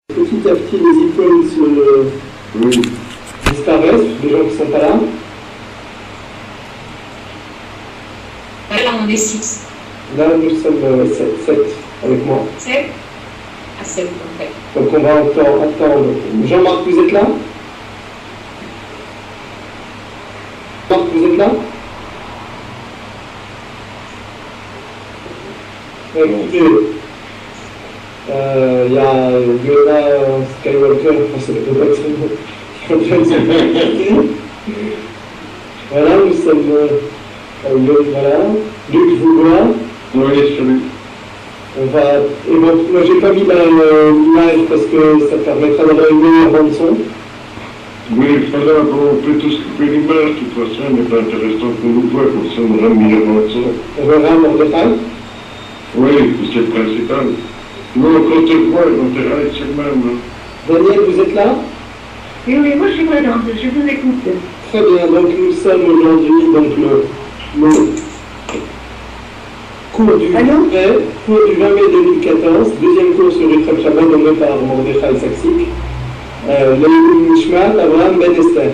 Petit à petit, les icônes disparaissent, les gens qui ne sont pas là. Là, on est 6. Là, nous sommes 7 avec moi. 7 à 7, ok. Donc on va attendre. Jean-Marc, vous êtes là? Marc, vous êtes là? Écoutez, il y a Yoda Skywalker, enfin c'est le pas voilà, nous sommes voilà, Luc Voulois. Oui, salut. On va. Et bon, moi j'ai pas mis l'image parce que ça permettra d'avoir une meilleure bande son. Oui, voilà, bon, on peut tous couper l'image, de toute façon, mais pas intéressant qu'on nous voit, comme ça on aura une meilleure bande son. On verra Mordechai. Oui, c'est le principal. Nous, quand on te voit, on te règle, c'est le même. Daniel, vous êtes là? Oui, oui, moi je suis présente, je vous écoute. Très bien, donc nous sommes aujourd'hui donc le cours du 20 mai 2014, deuxième cours sur Yitzhak Shabbat donné par Mordechai Saksik, Leïlim Nishmat, Abraham Ben Esther.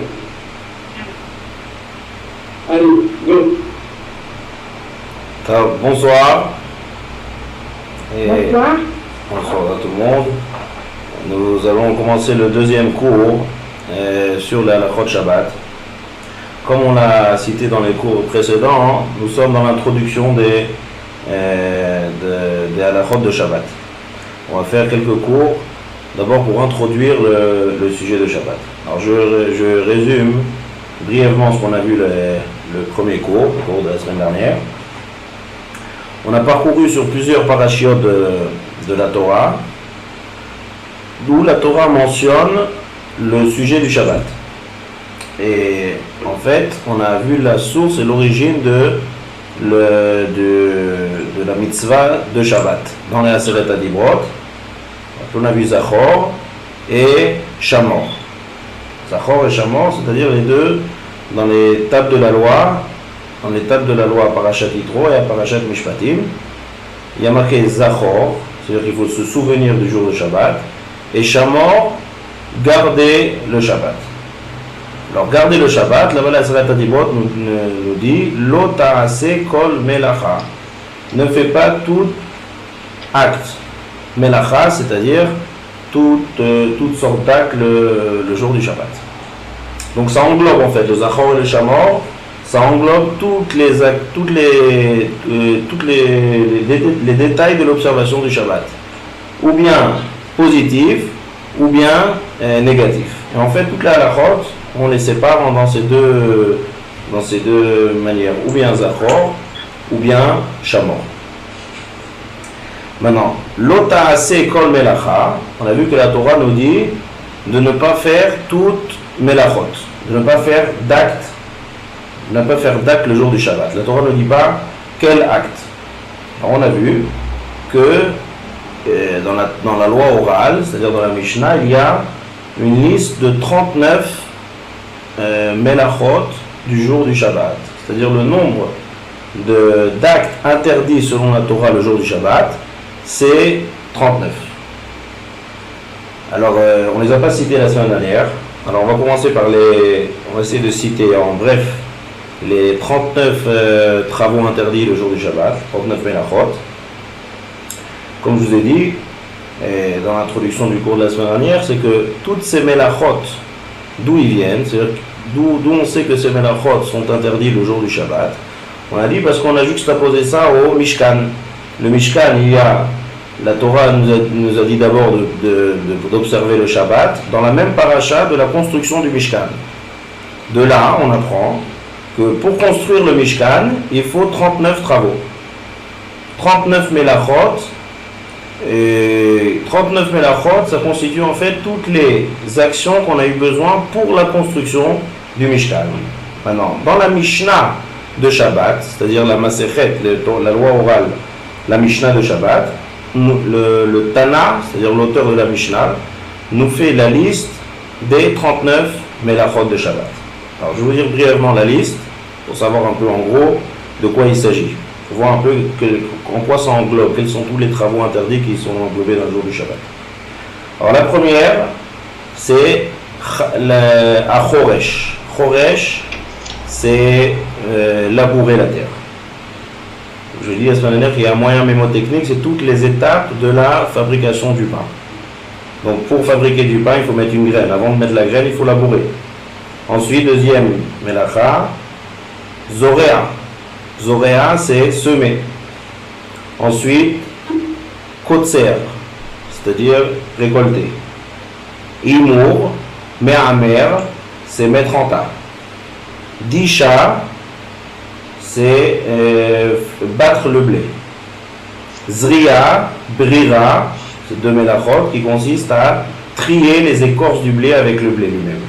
Allez, go. Bonsoir. Bonsoir. Bonsoir à tout le monde. Nous allons commencer le deuxième cours sur la halachot Shabbat. Comme on l'a cité dans les cours précédents, nous sommes dans l'introduction des halachot de Shabbat. On va faire quelques cours, d'abord pour introduire le sujet de Shabbat. Alors je résume brièvement ce qu'on a vu le premier cours, le cours de la semaine dernière. On a parcouru sur plusieurs parashiotes de la Torah, d'où la Torah mentionne le sujet du Shabbat. Et en fait, on a vu la source et l'origine de la mitzvah de Shabbat. Dans les Aseret Adibrot, on a vu Zachor et Shamor. Zachor et Shamor, c'est-à-dire les deux dans les tables de la loi. Dans les tables de la loi à Parashat Yitro et à Parashat Mishpatim, il y a marqué Zachor, c'est-à-dire qu'il faut se souvenir du jour de Shabbat, et Shamor, garder le Shabbat. Alors, garder le Shabbat, la Bala Salat Adibot nous dit Lo ta'ase kol melacha. Ne fais pas tout acte. Melacha, c'est-à-dire toute sorte d'acte le jour du Shabbat. Donc, ça englobe en fait le Zachor et le Shamor. Ça englobe les détails de l'observation du Shabbat, ou bien positif, ou bien négatif. Et en fait, toute la halachot, on les sépare dans ces deux manières, ou bien Zachor, ou bien Shamor. Maintenant, Lo ta'ase kol melacha, on a vu que la Torah nous dit de ne pas faire toute melachot, de ne pas faire d'acte. Ne pas faire d'acte le jour du Shabbat. La Torah ne dit pas quel acte. Alors on a vu que dans la loi orale, c'est-à-dire dans la Mishnah, il y a une liste de 39 melachot du jour du Shabbat. C'est-à-dire le nombre d'actes interdits selon la Torah le jour du Shabbat, c'est 39. Alors on ne les a pas cités la semaine dernière. Alors on va commencer on va essayer de citer en bref les 39 travaux interdits le jour du Shabbat, 39 melachot. Comme je vous ai dit dans l'introduction du cours de la semaine dernière, c'est que toutes ces melachot, d'où ils viennent, c'est-à-dire d'où on sait que ces melachot sont interdits le jour du Shabbat, on a dit parce qu'on a juxtaposé ça au Mishkan. Le Mishkan, la Torah nous a dit d'abord d'observer le Shabbat dans la même paracha de la construction du Mishkan. De là, on apprend que pour construire le Mishkan, il faut 39 travaux. 39 melachot. Et 39 melachot, ça constitue en fait toutes les actions qu'on a eu besoin pour la construction du Mishkan. Maintenant, dans la Mishnah de Shabbat, c'est-à-dire la Masechet, la loi orale, la Mishnah de Shabbat, le Tana, c'est-à-dire l'auteur de la Mishnah, nous fait la liste des 39 melachot de Shabbat. Alors, je vais vous dire brièvement la liste, pour savoir un peu en gros de quoi il s'agit. Pour voir un peu en quoi ça englobe, quels sont tous les travaux interdits qui sont englobés dans le jour du Shabbat. Alors la première, c'est à Choresh. Choresh, c'est labourer la terre. Je dis à ce moment-là qu'il y a un moyen mémotechnique, c'est toutes les étapes de la fabrication du pain. Donc pour fabriquer du pain, il faut mettre une graine. Avant de mettre la graine, il faut labourer. Ensuite, deuxième melacha, zoréa. Zoréa, c'est semer. Ensuite, kotser, c'est-à-dire récolter. Imour, me'amer, c'est mettre en tas. Disha, c'est battre le blé. Zria, brira, c'est deux mélachot qui consistent à trier les écorces du blé avec le blé lui-même.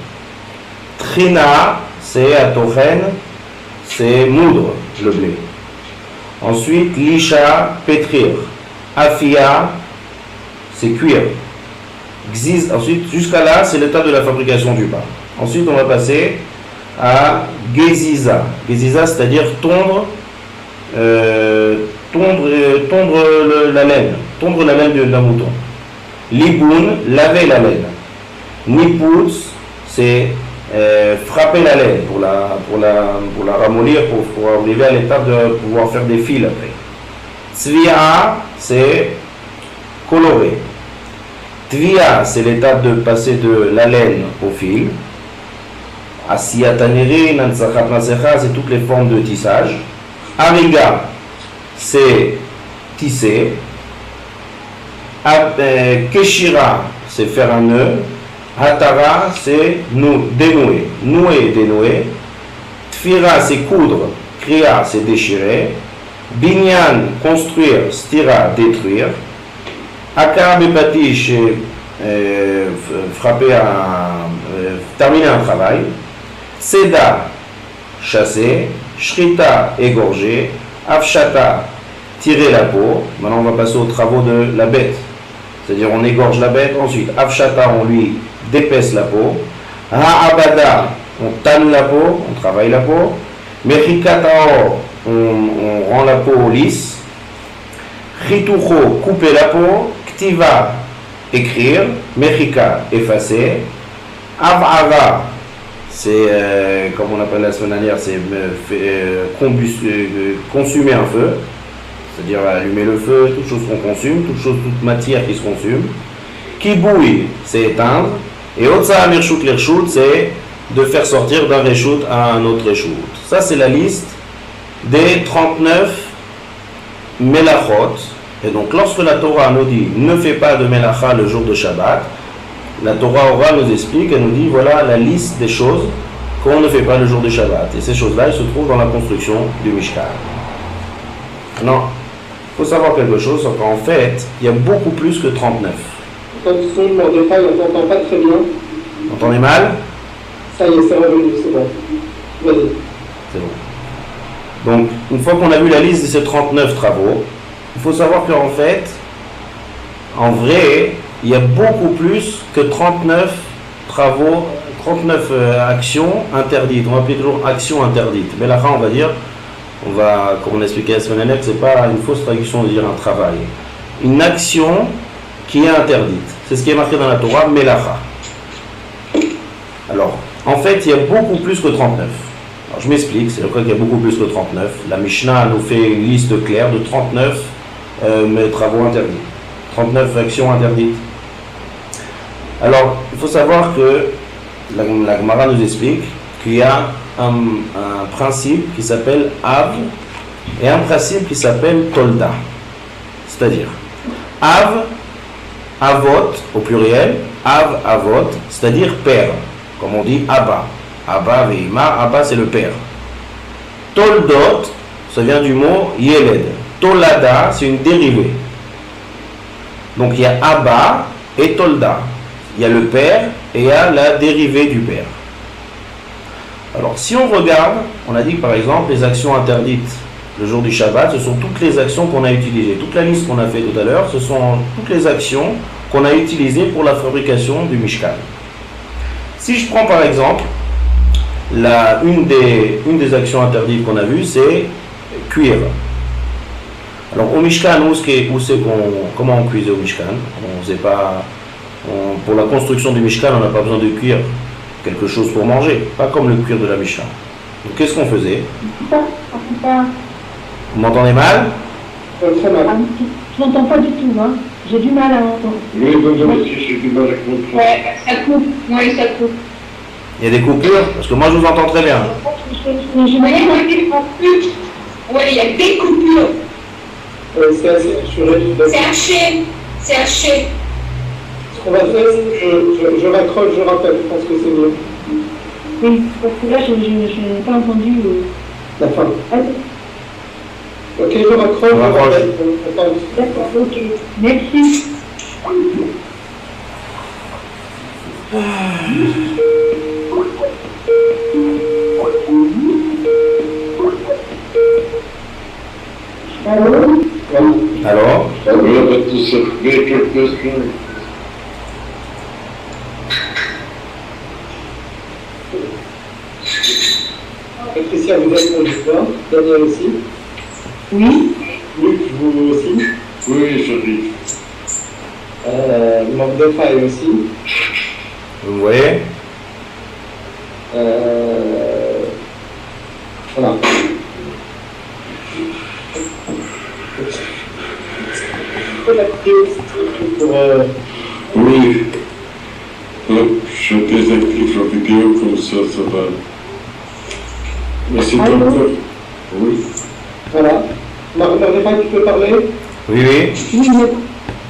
Trina, c'est à tochen, c'est moudre le blé. Ensuite, lisha, pétrir. Afia, c'est cuire. Ensuite, jusqu'à là, c'est l'état de la fabrication du pain. Ensuite, on va passer à geziza. Geziza, c'est-à-dire tondre la laine. Tondre la laine d'un mouton. Liboun, laver la laine. Niputz, c'est frapper la laine pour la ramollir, pour arriver à l'étape de pouvoir faire des fils après. Tzvia, c'est colorer. Tvia, c'est l'étape de passer de la laine au fil. Asiatanerin, Ansachat Nasecha, c'est toutes les formes de tissage. Ariga, c'est tisser. Keshira, c'est faire un nœud. Hatara, c'est dénouer. Nouer, dénouer. Tfira, c'est coudre. Kriya, c'est déchirer. Binyan, construire. Stira, détruire. Akar bepatish, frapper terminer un travail. Seda, chasser. Shrita, égorger. Afshata, tirer la peau. Maintenant on va passer aux travaux de la bête. C'est-à-dire on égorge la bête. Ensuite, Afshata, on lui d'épaisse la peau. Ha'abada, on tanne la peau, on travaille la peau. Mechikatao, on rend la peau lisse. Chitucho, couper la peau. Ktiva, écrire. Mechika, effacer. Av'ava, c'est, comme on appelle la semaine dernière, c'est consumer un feu. C'est-à-dire allumer le feu, toute chose qu'on consume, toute matière qui se consume. Kiboui, c'est éteindre. Et Otsa Amirshut l'Irshut, c'est de faire sortir d'un Reshut à un autre Reshut. Ça, c'est la liste des 39 Melachot. Et donc, lorsque la Torah nous dit ne fais pas de Melacha le jour de Shabbat, la Torah Ora nous explique, elle nous dit voilà la liste des choses qu'on ne fait pas le jour de Shabbat. Et ces choses-là, elles se trouvent dans la construction du Mishkan. Non, il faut savoir quelque chose, c'est qu'en fait, il y a beaucoup plus que 39. Quand tu songes Mordechai, on ne t'entend pas très bien. Vous entendez mal? Ça y est, c'est revenu, c'est bon. Vas-y. C'est bon. Donc, une fois qu'on a vu la liste de ces 39 travaux, il faut savoir qu'en fait, en vrai, il y a beaucoup plus que 39 travaux, 39 actions interdites. On va appeler toujours actions interdites. Mais là, on va dire, comme on a expliqué la semaine dernière, que ce n'est pas une fausse traduction de dire un travail. Une action qui est interdite. C'est ce qui est marqué dans la Torah, Melacha. Alors, en fait, il y a beaucoup plus que 39. Alors, je m'explique, c'est pourquoi il y a beaucoup plus que 39. La Mishnah nous fait une liste claire de 39 travaux interdits. 39 actions interdites. Alors, il faut savoir que la Gemara nous explique qu'il y a un principe qui s'appelle Av et un principe qui s'appelle Tolda. C'est-à-dire, Av, Avot au pluriel, Av, Avot, c'est-à-dire père. Comme on dit Abba. Abba, Veima, Abba c'est le père. Toldot, ça vient du mot Yeled. Tolada, c'est une dérivée. Donc il y a Abba et Tolda. Il y a le père et il y a la dérivée du père. Alors si on regarde, on a dit par exemple les actions interdites le jour du Shabbat, ce sont toutes les actions qu'on a utilisées. Toute la liste qu'on a fait tout à l'heure, ce sont toutes les actions qu'on a utilisées pour la fabrication du Mishkan. Si je prends par exemple, une des actions interdites qu'on a vues, c'est cuire. Alors au Mishkan, comment on cuisait au Mishkan? On ne faisait pas Pour la construction du Mishkan, on n'a pas besoin de cuire quelque chose pour manger, pas comme le cuir de la Mishnah. Donc qu'est-ce qu'on faisait? Vous m'entendez mal? Très mal. Je n'entends pas du tout, hein. J'ai du mal à entendre. Oui, moi aussi, j'ai du mal à comprendre. Ouais, ça coupe. Oui, ça coupe. Il y a des coupures? Parce que moi je vous entends très bien. Oui, il y a des coupures. Oui, il y a des coupures. C'est assez assuré. C'est haché. C'est haché. Ce qu'on va faire, je raccroche, je rappelle, je pense que c'est mieux. Oui, parce que là, je n'ai pas entendu. La fin. Allez, Ok, je raccroche, Je je raccroche. rappelle. d'accord, ok. Merci. Allô? Alors? On va tous se faire quelques questions. Patricia, vous êtes mon histoire. Daniel aussi. Oui? Luc, vous aussi. Oui, j'arrive. Mordechai aussi. Vous me voyez? Voilà. Pour, Oui. Hop, je désactive la vidéo, comme ça va. Mais c'est Allô? encore. Oui. voilà. Mordechai, tu peux parler? Oui, oui. Oui, mais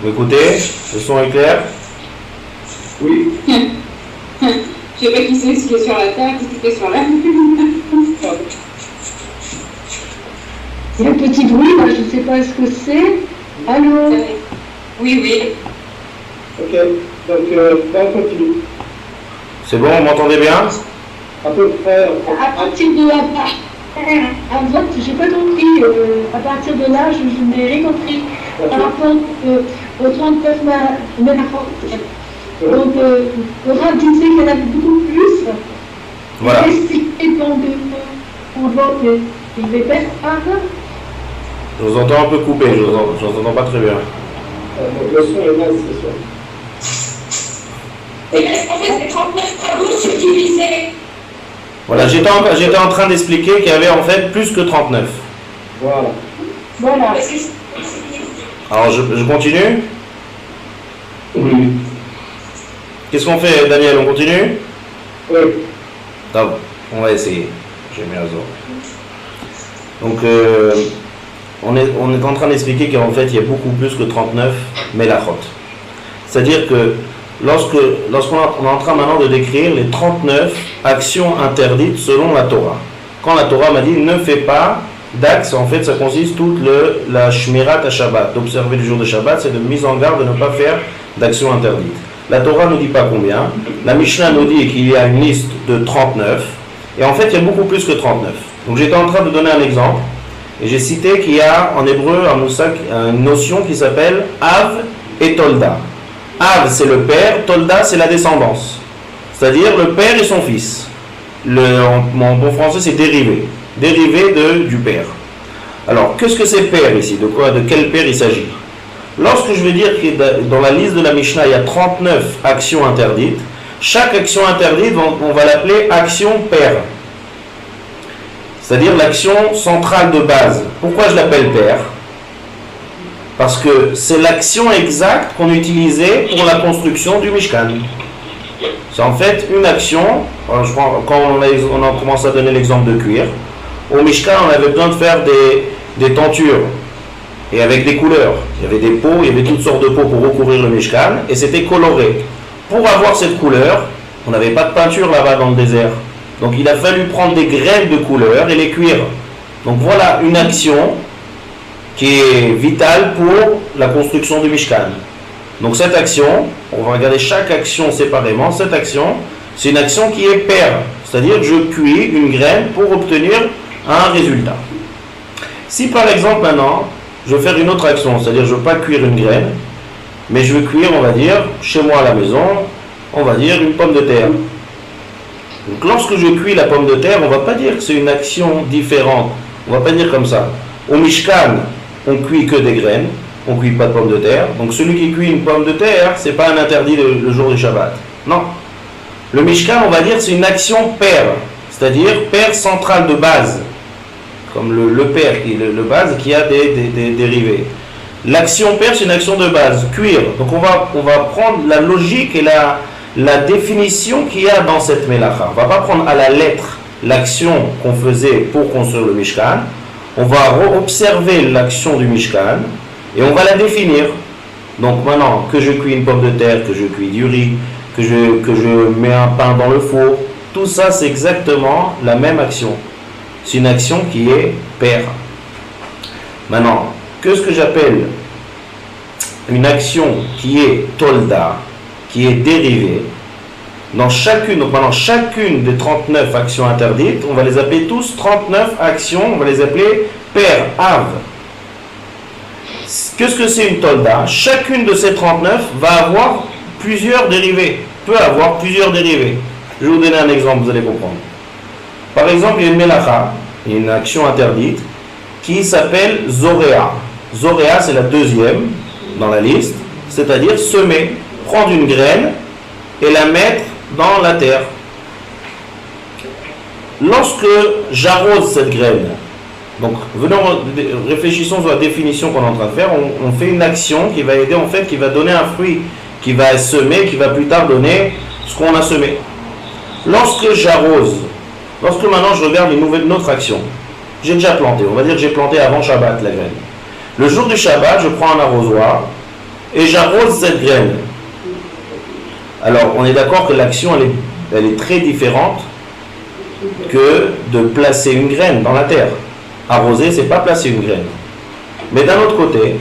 Vous écoutez? Le son est clair? Oui. Je sais pas qui c'est, ce qui est sur la terre, qui est sur la il y a un petit bruit, là, je ne sais pas ce que c'est. Allô? Oui, oui. Ok. Donc, on continue. C'est bon, vous m'entendez bien? À peu près. À partir de la à droite, j'ai pas compris. À partir de là, je n'ai rien compris. Par rapport au 39 ménachot. Donc, le rab disait qu'il y en avait beaucoup plus. Voilà. Et donc, on voit qu'il vais faire ça. Je vous entends un peu coupé, je vous entends pas très bien. Le son est naze, c'est sûr. Et parce qu'en fait, c'est 39 travaux subdivisés. Voilà, j'étais en train d'expliquer qu'il y avait en fait plus que 39. Voilà. Voilà. Parce que Alors je continue? Oui. Qu'est-ce qu'on fait, Daniel? On continue? Oui. D'accord, on va essayer. J'ai mis à jour. Donc, on est en train d'expliquer qu'en fait, il y a beaucoup plus que 39 mélachot. C'est-à-dire que lorsqu'on est en train maintenant de décrire les 39 actions interdites selon la Torah. Quand la Torah m'a dit ne fais pas d'actes, en fait, ça consiste toute la shmirat à Shabbat. D'observer le jour de Shabbat, c'est de mise en garde de ne pas faire d'actions interdites. La Torah ne dit pas combien. La Mishnah nous dit qu'il y a une liste de 39. Et en fait, il y a beaucoup plus que 39. Donc j'étais en train de donner un exemple. Et j'ai cité qu'il y a en hébreu une notion qui s'appelle Av et Tolda. Av, c'est le père. Tolda, c'est la descendance. C'est-à-dire le père et son fils. En bon français, c'est dérivé. Dérivé du père. Alors, qu'est-ce que c'est père ici? De quel père il s'agit? Lorsque je veux dire que dans la liste de la Mishnah, il y a 39 actions interdites, chaque action interdite, on va l'appeler action père. C'est-à-dire l'action centrale de base. Pourquoi je l'appelle père? Parce que c'est l'action exacte qu'on utilisait pour la construction du Mishkan. C'est en fait une action, quand on a commencé à donner l'exemple de cuir, au Mishkan on avait besoin de faire des tentures. Et avec des couleurs. Il y avait des pots, il y avait toutes sortes de pots pour recouvrir le Mishkan, et c'était coloré. Pour avoir cette couleur, on n'avait pas de peinture là-bas dans le désert. Donc il a fallu prendre des graines de couleur et les cuire. Donc voilà une action qui est vitale pour la construction du Mishkan. Donc cette action, on va regarder chaque action séparément. Cette action, c'est une action qui est paire. C'est-à-dire que je cuis une graine pour obtenir un résultat. Si par exemple maintenant, je veux faire une autre action, c'est-à-dire je ne veux pas cuire une graine, mais je veux cuire, on va dire, chez moi à la maison, on va dire une pomme de terre. Donc lorsque je cuis la pomme de terre, on ne va pas dire que c'est une action différente. On ne va pas dire comme ça. Au Mishkan, on cuit que des graines. on ne cuit pas de pommes de terre. Donc celui qui cuit une pomme de terre, c'est pas un interdit le jour du Shabbat. Non. Le Mishkan, on va dire, c'est une action paire, c'est-à-dire paire centrale de base, comme le paire, qui est le base, qui a des dérivés. L'action paire, c'est une action de base, cuire. Donc on va prendre la logique et la définition qu'il y a dans cette mélacha. On ne va pas prendre à la lettre l'action qu'on faisait pour construire le Mishkan. On va observer l'action du Mishkan et on va la définir. Donc maintenant, que je cuis une pomme de terre, que je cuis du riz, que je mets un pain dans le four, tout ça c'est exactement la même action. C'est une action qui est paire. Maintenant, qu'est-ce que j'appelle une action qui est tolda, qui est dérivée? Donc maintenant, chacune des 39 actions interdites, on va les appeler tous 39 actions, on va les appeler paires, av. Qu'est-ce que c'est une tolda? Chacune de ces 39 va avoir plusieurs dérivés, peut avoir plusieurs dérivés. Je vais vous donner un exemple, vous allez comprendre. Par exemple, il y a une melacha, une action interdite, qui s'appelle zoréa. Zoréa, c'est la deuxième dans la liste, c'est-à-dire semer, prendre une graine et la mettre dans la terre. Lorsque j'arrose cette graine, donc réfléchissons sur la définition qu'on est en train de faire, on fait une action qui va aider, en fait, qui va donner un fruit, qui va semer, qui va plus tard donner ce qu'on a semé. Lorsque j'arrose, lorsque maintenant je regarde une autre action, j'ai déjà planté, on va dire que j'ai planté avant Shabbat la graine. Le jour du Shabbat, je prends un arrosoir et j'arrose cette graine. Alors, on est d'accord que l'action, elle est très différente que de placer une graine dans la terre. Arroser, c'est pas placer une graine. Mais d'un autre côté,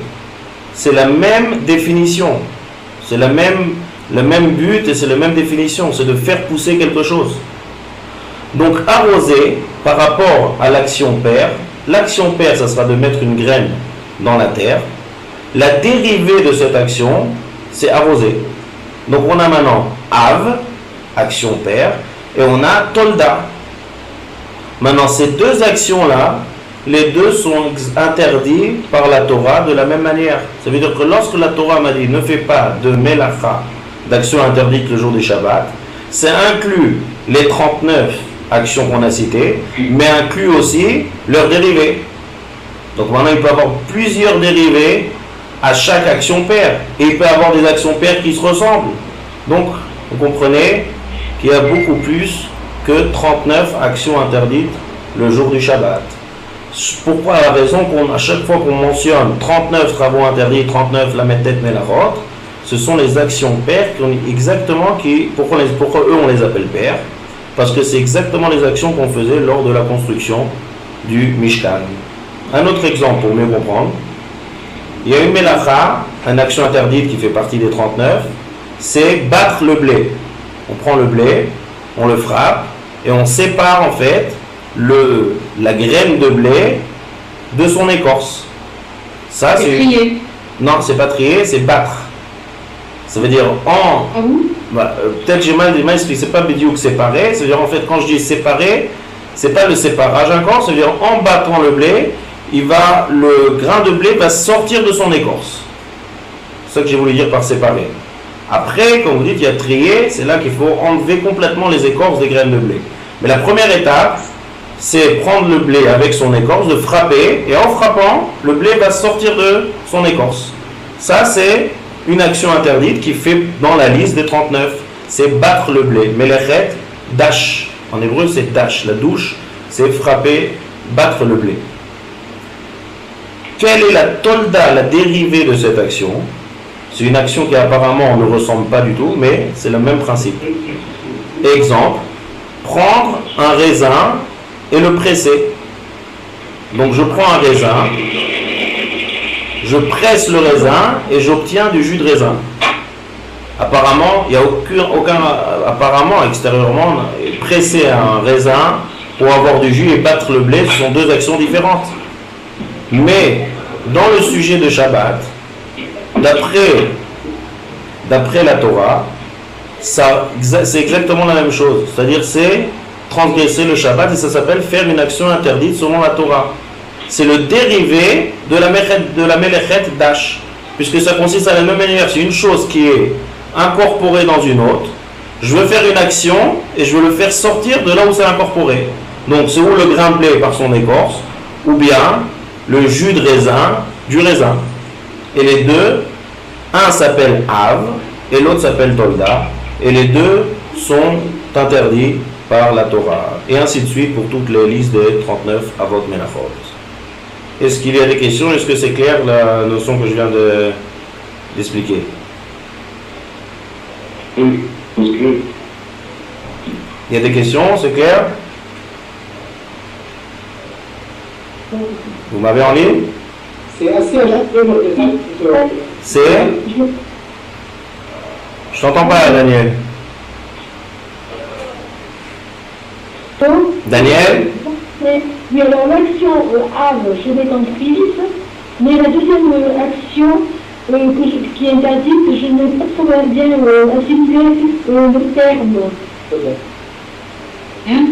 c'est la même définition. C'est le même but et c'est la même définition. C'est de faire pousser quelque chose. Donc, arroser, par rapport à l'action paire, l'action paire, ça sera de mettre une graine dans la terre. La dérivée de cette action, c'est arroser. Donc on a maintenant av, action paire, et on a tolda. Maintenant ces deux actions-là, les deux sont interdits par la Torah de la même manière. Ça veut dire que lorsque la Torah m'a dit ne fais pas de melacha, d'action interdite le jour du Shabbat, c'est inclus les 39 actions qu'on a citées, mais inclus aussi leurs dérivés. Donc maintenant il peut y avoir plusieurs dérivés à chaque action paire. Et il peut y avoir des actions paires qui se ressemblent. Donc, vous comprenez qu'il y a beaucoup plus que 39 actions interdites le jour du Shabbat. Pourquoi? La raison qu'à chaque fois qu'on mentionne 39 travaux interdits, 39 la mettet melachot, ce sont les actions paires pourquoi eux on les appelle paires? Parce que c'est exactement les actions qu'on faisait lors de la construction du Mishkan. Un autre exemple pour mieux comprendre. Il y a une melacha, une action interdite qui fait partie des 39, c'est battre le blé. On prend le blé, on le frappe et on sépare en fait la graine de blé de son écorce. Ça, c'est trier. Non, c'est pas trier, c'est battre. Ça veut dire peut-être j'ai mal expliqué, c'est pas bidiouk séparé, c'est-à-dire en fait quand je dis séparer, c'est pas le séparage encore, c'est-à-dire en battant le blé, le grain de blé va sortir de son écorce. C'est ça que j'ai voulu dire par séparer. Après, comme vous dites, il y a trier, c'est là qu'il faut enlever complètement les écorces des graines de blé. Mais la première étape, c'est prendre le blé avec son écorce, de frapper, et en frappant, le blé va sortir de son écorce. Ça, c'est une action interdite qui fait dans la liste des 39. C'est battre le blé. Melechet, dash. En hébreu, c'est dash. La douche, c'est frapper, battre le blé. Quelle est la tolda, la dérivée de cette action? C'est une action qui apparemment ne ressemble pas du tout, mais c'est le même principe. Exemple, prendre un raisin et le presser. Donc je prends un raisin, je presse le raisin et j'obtiens du jus de raisin. Apparemment, il n'y a apparemment extérieurement, presser un raisin pour avoir du jus et battre le blé, ce sont deux actions différentes. Mais dans le sujet de Shabbat, d'après la Torah, c'est exactement la même chose. C'est-à-dire c'est transgresser le Shabbat et ça s'appelle faire une action interdite selon la Torah. C'est le dérivé de la Melechet Dash. puisque ça consiste à la même manière. C'est une chose qui est incorporée dans une autre. Je veux faire une action et je veux le faire sortir de là où c'est incorporé. Donc c'est ou le grain de blé par son écorce, ou bien le jus de raisin du raisin. Et les deux, un s'appelle Av et l'autre s'appelle Tolda. Et les deux sont interdits par la Torah. Et ainsi de suite pour toutes les listes des 39 Avot Menachot. Est-ce qu'il y a des questions? Est-ce que c'est clair la notion que je viens d'expliquer? Oui, parce que Il y a des questions, c'est clair? Vous m'avez en ligne? C'est assez important. C'est? Je t'entends pas, Daniel. Donc, Daniel? mais alors l'action Av, je l'ai comprise, mais la deuxième action qui est interdite, je n'ai pas trop bien assimilé le terme. Hein?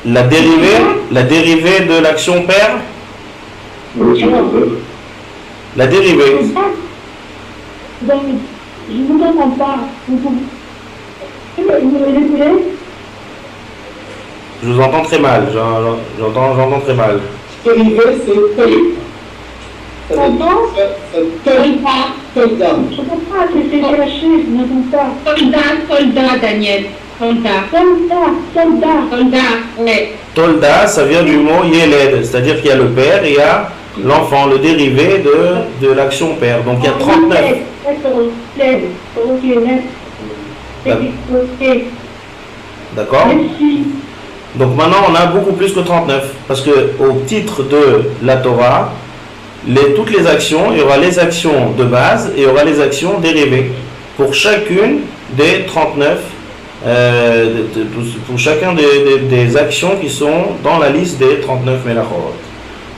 La dérivée de l'action père? oui, c'est vrai. La dérivée. Donc, je ne vous entends pas. Vous pouvez me répéter? Je vous entends très mal. J'entends très mal. Dérivé, c'est Tol. Pardon? Soldat, Tolda. Je ne sais pas, c'est caché, je n'entends pas. soldat, Daniel. Soldat. Ouais. Tolda, ça vient du mot Yeled, c'est-à-dire qu'il y a le père et il y a l'enfant, le dérivé de l'action père. Donc il y a 39. D'accord? Merci. Donc maintenant on a beaucoup plus que 39. Parce que au titre de la Torah, toutes les actions, il y aura les actions de base et il y aura les actions dérivées. Pour chacune des 39, pour chacun des actions qui sont dans la liste des 39 Melachot.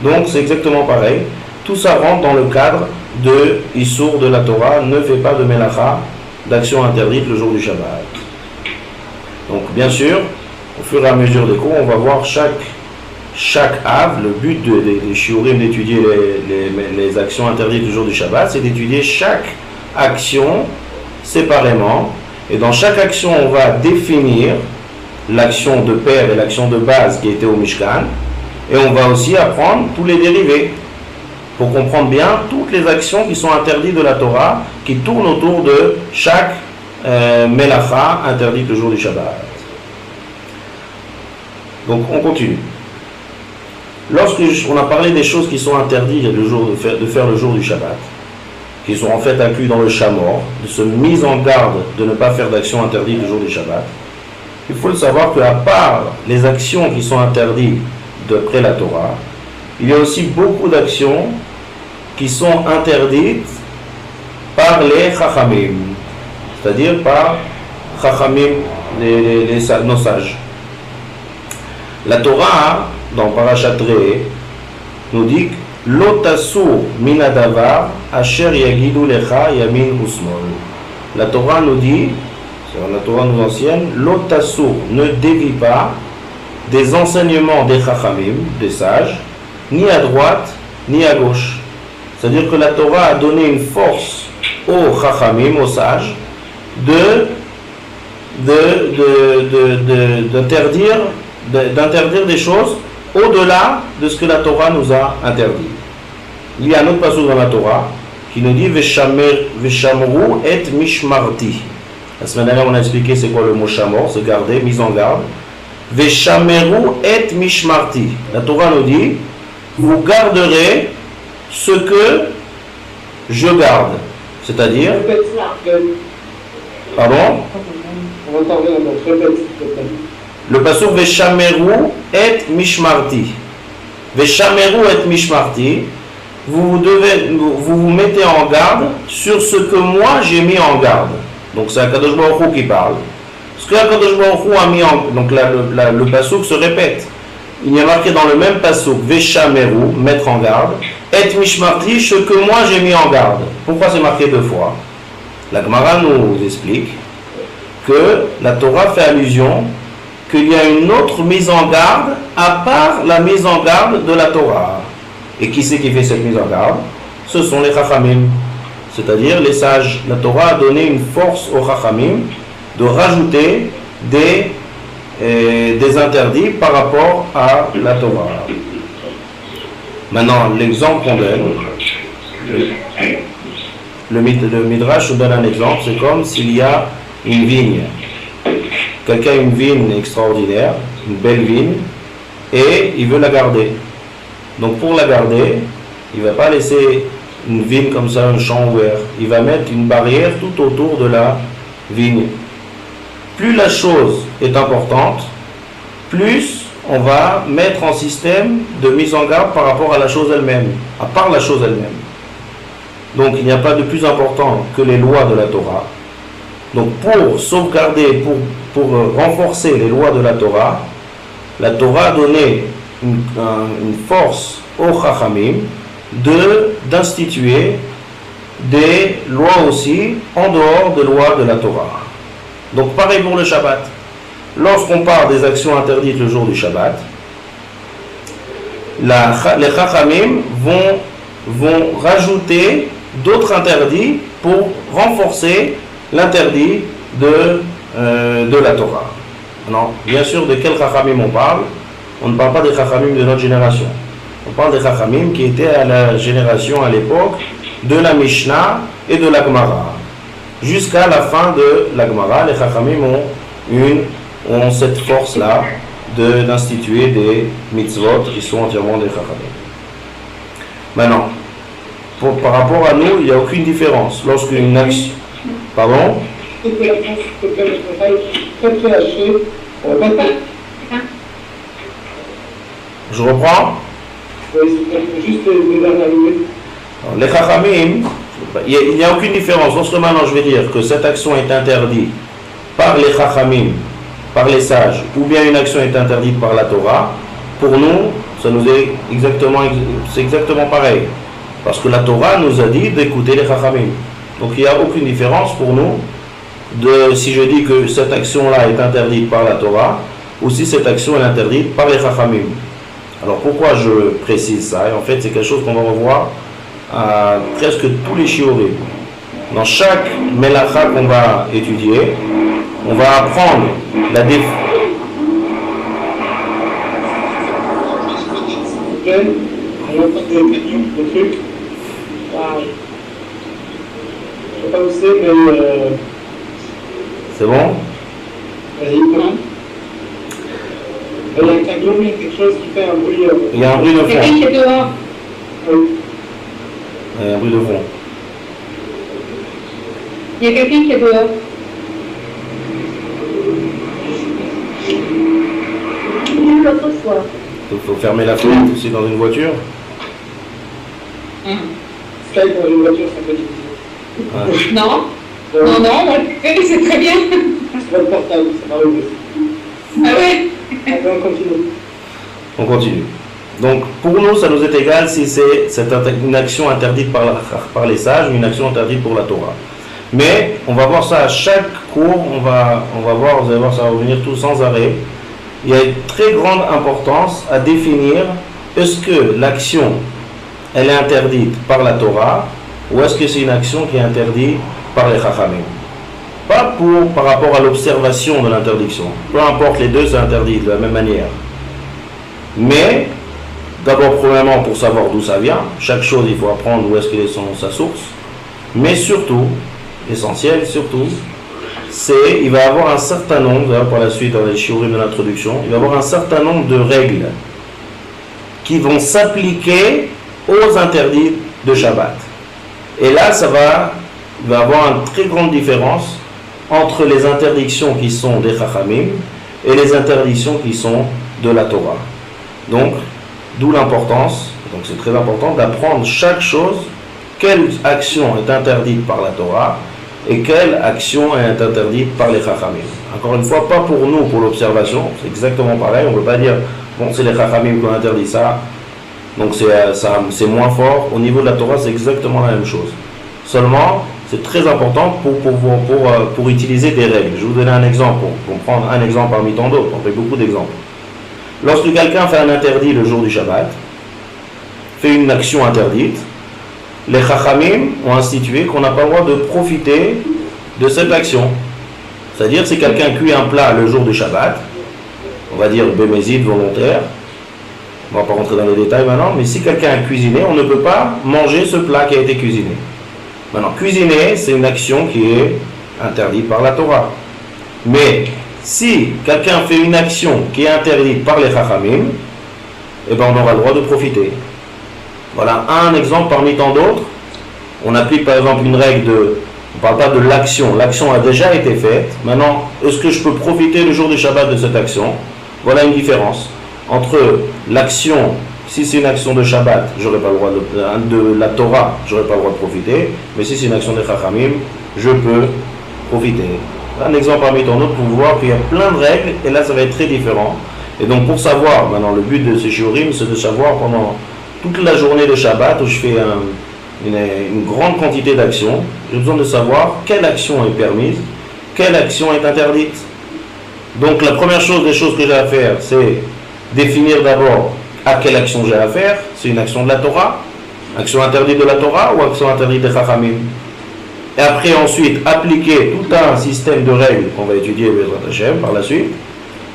Donc c'est exactement pareil. Tout ça rentre dans le cadre de Issour de la Torah. Ne fais pas de Melacha, d'action interdite le jour du Shabbat. Donc bien sûr, au fur et à mesure des cours, on va voir chaque Av. Le but des shiurim d'étudier les actions interdites le jour du Shabbat, c'est d'étudier chaque action séparément. Et dans chaque action, on va définir l'action de père et l'action de base qui était au Mishkan. Et on va aussi apprendre tous les dérivés pour comprendre bien toutes les actions qui sont interdites de la Torah, qui tournent autour de chaque Melacha interdite le jour du Shabbat. Donc on continue. Lorsqu'on a parlé des choses qui sont interdites de faire le jour du Shabbat, qui sont en fait inclus dans le Shamor, de se mise en garde de ne pas faire d'action interdite le jour du Shabbat, il faut le savoir qu'à part les actions qui sont interdites d'après la Torah, il y a aussi beaucoup d'actions qui sont interdites par les Chachamim, c'est-à-dire par Chachamim, nos sages. La Torah, dans Parashat Re'eh, nous dit Lotasur minadavar asher yagidu lecha yamin usmol. La Torah nous dit, la Torah nous enseigne, Lotasur, ne dévie pas des enseignements des Chachamim, des sages, ni à droite, ni à gauche. C'est-à-dire que la Torah a donné une force aux Chachamim, aux sages, d'interdire des choses au-delà de ce que la Torah nous a interdit. Il y a un autre passage dans la Torah qui nous dit Veshamru et mishmarti. La semaine dernière, on a expliqué c'est quoi le mot shamor, se garder, mise en garde. Veshameru et mishmarti. La Torah nous dit vous garderez ce que je garde. C'est-à-dire. Pardon? On entend rien, donc répète s'il te plaît. Le passage Veshameru et mishmarti. Veshameru et mishmarti. Vous vous mettez en garde sur ce que moi j'ai mis en garde. Donc c'est Akadosh Baruch Hu qui parle. Ce que Akadosh Baruch Hu a mis en garde. Donc le pasuk se répète. Il y a marqué dans le même pasuk Veshameru, mettre en garde, et mishmarti, ce que moi j'ai mis en garde. Pourquoi c'est marqué deux fois? La Gemara nous explique que la Torah fait allusion qu'il y a une autre mise en garde à part la mise en garde de la Torah. Et qui c'est qui fait cette mise en garde? Ce sont les Chachamim. C'est-à-dire, les sages, la Torah a donné une force aux Chachamim de rajouter des interdits par rapport à la Torah. Maintenant, l'exemple qu'on donne, le Midrash nous donne un exemple, c'est comme s'il y a une vigne. Quelqu'un a une vigne extraordinaire, une belle vigne, et il veut la garder. Donc pour la garder, il ne va pas laisser une vigne comme ça, un champ ouvert. Il va mettre une barrière tout autour de la vigne. Plus la chose est importante, plus on va mettre en système de mise en garde par rapport à la chose elle-même, à part la chose elle-même. Donc il n'y a pas de plus important que les lois de la Torah. Donc pour sauvegarder, pour renforcer les lois de la Torah a donné une force aux Chachamim d'instituer des lois aussi en dehors des lois de la Torah. Donc pareil pour le Shabbat. Lorsqu'on parle des actions interdites le jour du Shabbat, les Chachamim vont rajouter d'autres interdits pour renforcer l'interdit de la Torah. Non, bien sûr, de quel Chachamim on parle? On ne parle pas des Chachamim de notre génération. On parle des Chachamim qui étaient à la génération, à l'époque, de la Mishnah et de la Gemara. Jusqu'à la fin de la Gemara, les Chachamim ont cette force-là d'instituer des mitzvot qui sont entièrement des Chachamim. Maintenant, par rapport à nous, il n'y a aucune différence. Lorsqu'une action... Pardon? Je reprends. Juste les dernières minutes. Les Chachamim, il n'y a aucune différence. Lorsque maintenant je vais dire que cette action est interdite par les Chachamim, par les sages, ou bien une action est interdite par la Torah, pour nous, c'est exactement pareil. Parce que la Torah nous a dit d'écouter les Chachamim. Donc il n'y a aucune différence pour nous si je dis que cette action-là est interdite par la Torah, ou si cette action est interdite par les Chachamim. Alors pourquoi je précise ça? Et en fait, c'est quelque chose qu'on va revoir à presque tous les shiurim. Dans chaque melacha qu'on va étudier, on va apprendre la définition. On entend des trucs. Wow. Je sais pas où c'est, mais... C'est bon? Vas-y, comment? Il y a un camion, il y a quelque chose qui fait un bruit. Il y a un bruit de fond. Quelqu'un qui est dehors. Oui. Il y a un bruit de fond. Il y a quelqu'un qui est dehors. L'autre soir. Il faut fermer la fenêtre aussi dans une voiture. Skype dans une voiture, c'est un peu difficile. Ouais. Non, c'est très bien. C'est le portable, ça m'arrive aussi. Ah ouais. On continue. On continue. Donc, pour nous, ça nous est égal si c'est une action interdite par les sages ou une action interdite pour la Torah. Mais, on va voir ça à chaque cours, on va voir, vous allez voir, ça va revenir tout sans arrêt. Il y a une très grande importance à définir est-ce que l'action, elle est interdite par la Torah ou est-ce que c'est une action qui est interdite par les Chachamim. Pas par rapport à l'observation de l'interdiction. Peu importe, les deux, c'est interdit de la même manière. Mais, d'abord, premièrement, pour savoir d'où ça vient, chaque chose, il faut apprendre où est-ce qu'elle est sa source. Mais surtout, l'essentiel, surtout, il va y avoir un certain nombre, d'ailleurs par la suite dans les shiurim de l'introduction, il va y avoir un certain nombre de règles qui vont s'appliquer aux interdits de Shabbat. Et là, il va y avoir une très grande différence entre les interdictions qui sont des Chachamim et les interdictions qui sont de la Torah. Donc, d'où l'importance, donc c'est très important d'apprendre chaque chose, quelle action est interdite par la Torah et quelle action est interdite par les Chachamim. Encore une fois, pas pour nous, pour l'observation, c'est exactement pareil, on ne peut pas dire, bon, c'est les Chachamim qui ont interdit ça, donc c'est moins fort. Au niveau de la Torah, c'est exactement la même chose. Seulement, c'est très important pour utiliser des règles. Je vais vous donner un exemple, pour prendre un exemple parmi tant d'autres, on fait beaucoup d'exemples. Lorsque quelqu'un fait un interdit le jour du Shabbat, fait une action interdite, les Chachamim ont institué qu'on n'a pas le droit de profiter de cette action. C'est-à-dire, si quelqu'un cuit un plat le jour du Shabbat, on va dire bémézide volontaire, on ne va pas rentrer dans les détails maintenant, mais si quelqu'un a cuisiné, on ne peut pas manger ce plat qui a été cuisiné. Maintenant, cuisiner, c'est une action qui est interdite par la Torah. Mais si quelqu'un fait une action qui est interdite par les Chachamim, eh ben on aura le droit de profiter. Voilà un exemple parmi tant d'autres. On applique par exemple une règle de... On ne parle pas de l'action. L'action a déjà été faite. Maintenant, est-ce que je peux profiter le jour du Shabbat de cette action? Voilà une différence entre l'action, si c'est une action de Shabbat, j'aurais pas le droit de la Torah, j'aurais pas le droit de profiter, mais si c'est une action de Chachamim, je peux profiter. Un exemple parmi tant d'autres pour voir qu'il y a plein de règles, et là ça va être très différent. Et donc pour savoir, maintenant le but de ces shiurim, c'est de savoir pendant toute la journée de Shabbat où je fais une grande quantité d'actions, j'ai besoin de savoir quelle action est permise, quelle action est interdite. Donc la première chose, des choses que j'ai à faire, c'est définir d'abord à quelle action j'ai à faire. C'est une action de la Torah, action interdite de la Torah ou action interdite des Chachamim. Et après ensuite appliquer tout un système de règles qu'on va étudier Bezrat Hashem par la suite.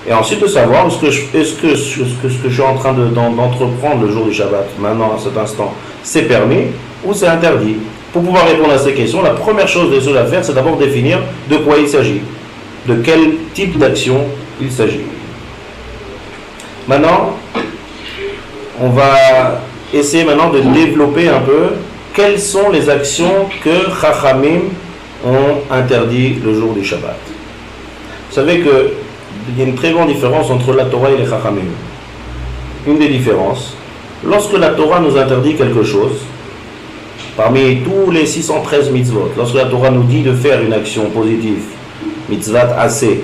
Et ensuite de savoir est-ce que ce que je suis en train d'entreprendre le jour du Shabbat, maintenant à cet instant, c'est permis ou c'est interdit. Pour pouvoir répondre à ces questions, la première chose des choses à faire, c'est d'abord définir de quoi il s'agit, de quel type d'action il s'agit. Maintenant, on va essayer maintenant de développer un peu quelles sont les actions que Chachamim ont interdit le jour du Shabbat. Vous savez qu'il y a une très grande différence entre la Torah et les Chachamim. Une des différences, lorsque la Torah nous interdit quelque chose, parmi tous les 613 mitzvot, lorsque la Torah nous dit de faire une action positive, mitzvat assez,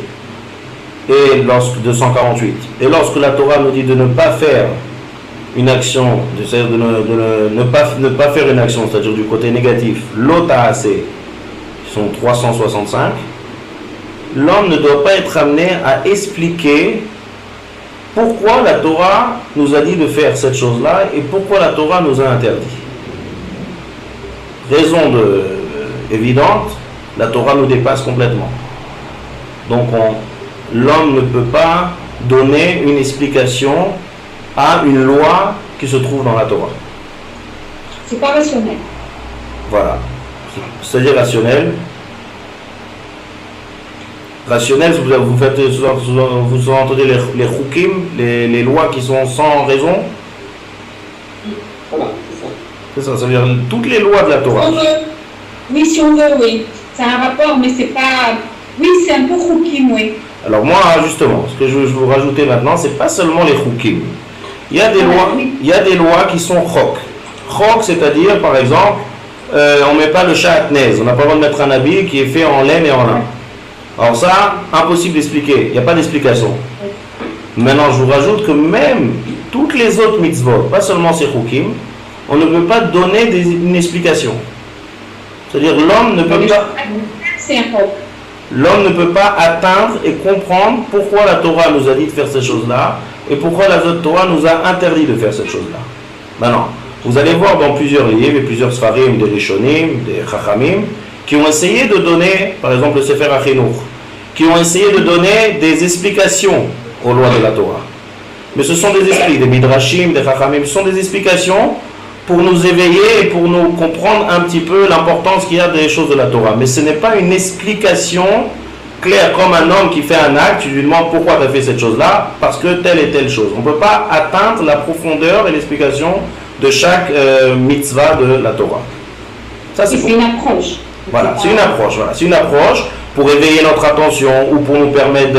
et lorsque 248, et lorsque la Torah nous dit de ne pas faire une action, c'est-à-dire de ne pas faire une action, c'est-à-dire du côté négatif, l'ota assez, qui sont 365, l'homme ne doit pas être amené à expliquer pourquoi la Torah nous a dit de faire cette chose-là et pourquoi la Torah nous a interdit. Raison évidente, la Torah nous dépasse complètement. Donc l'homme ne peut pas donner une explication à une loi qui se trouve dans la Torah. C'est pas rationnel. Voilà. C'est-à-dire rationnel. Rationnel, vous entendez les chukim, les lois qui sont sans raison. Voilà, c'est ça. C'est ça, ça veut dire toutes les lois de la Torah. Oui, si on veut, oui. C'est un rapport, mais c'est pas... Oui, c'est un peu choukim, oui. Alors moi, justement, ce que je veux vous rajouter maintenant, c'est pas seulement les chukim. Il y a des lois qui sont chok. Chok, c'est-à-dire, par exemple, on ne met pas le chatnez. On n'a pas le droit de mettre un habit qui est fait en laine et en lin. Alors ça, impossible d'expliquer. Il n'y a pas d'explication. Maintenant, je vous rajoute que même toutes les autres mitzvot, pas seulement ces chukim, on ne peut pas donner une explication. C'est-à-dire l'homme ne peut pas... C'est un chok. L'homme ne peut pas atteindre et comprendre pourquoi la Torah nous a dit de faire ces choses-là et pourquoi la Torah nous a interdit de faire cette chose-là. Maintenant, vous allez voir dans plusieurs livres et plusieurs sfarim, des Rishonim, des Chachamim, qui ont essayé de donner, par exemple le Sefer HaChinuch, qui ont essayé de donner des explications aux lois de la Torah. Mais ce sont des esprits, des Midrashim, des Chachamim, ce sont des explications pour nous éveiller et pour nous comprendre un petit peu l'importance qu'il y a des choses de la Torah. Mais ce n'est pas une explication claire comme un homme qui fait un acte, tu lui demandes pourquoi tu as fait cette chose-là, parce que telle et telle chose. On ne peut pas atteindre la profondeur et l'explication de chaque mitzvah de la Torah. Ça, c'est une approche. Voilà, c'est une approche. Voilà. C'est une approche pour éveiller notre attention ou pour nous permettre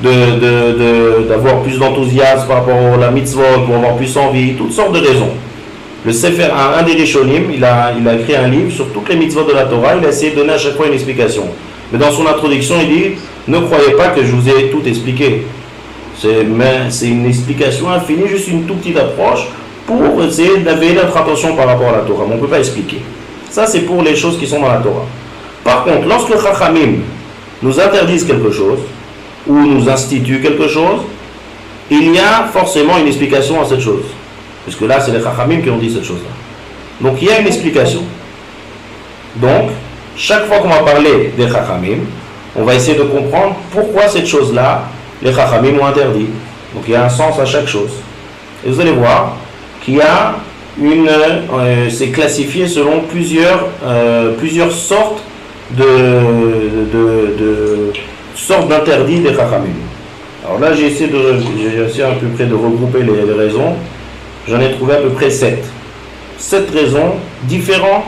d'avoir plus d'enthousiasme par rapport à la mitzvah, pour avoir plus envie, toutes sortes de raisons. Le Sefer, un des Rishonim, il a écrit un livre sur toutes les mitzvot de la Torah. Il a essayé de donner à chaque fois une explication. Mais dans son introduction, il dit « Ne croyez pas que je vous ai tout expliqué. C'est une explication infinie, juste une toute petite approche pour essayer d'éveiller notre attention par rapport à la Torah. Mais on ne peut pas expliquer. Ça, c'est pour les choses qui sont dans la Torah. Par contre, lorsque le Chachamim nous interdisent quelque chose ou nous instituent quelque chose, il y a forcément une explication à cette chose. Puisque là, c'est les Chachamim qui ont dit cette chose-là. Donc il y a une explication. Donc, chaque fois qu'on va parler des Chachamim, on va essayer de comprendre pourquoi cette chose-là, les Chachamim ont interdit. Donc il y a un sens à chaque chose. Et vous allez voir qu'il y a c'est classifié selon plusieurs sortes sortes d'interdits des Chachamim. Alors là, j'ai essayé à peu près de regrouper les raisons. J'en ai trouvé à peu près 7. 7 raisons différentes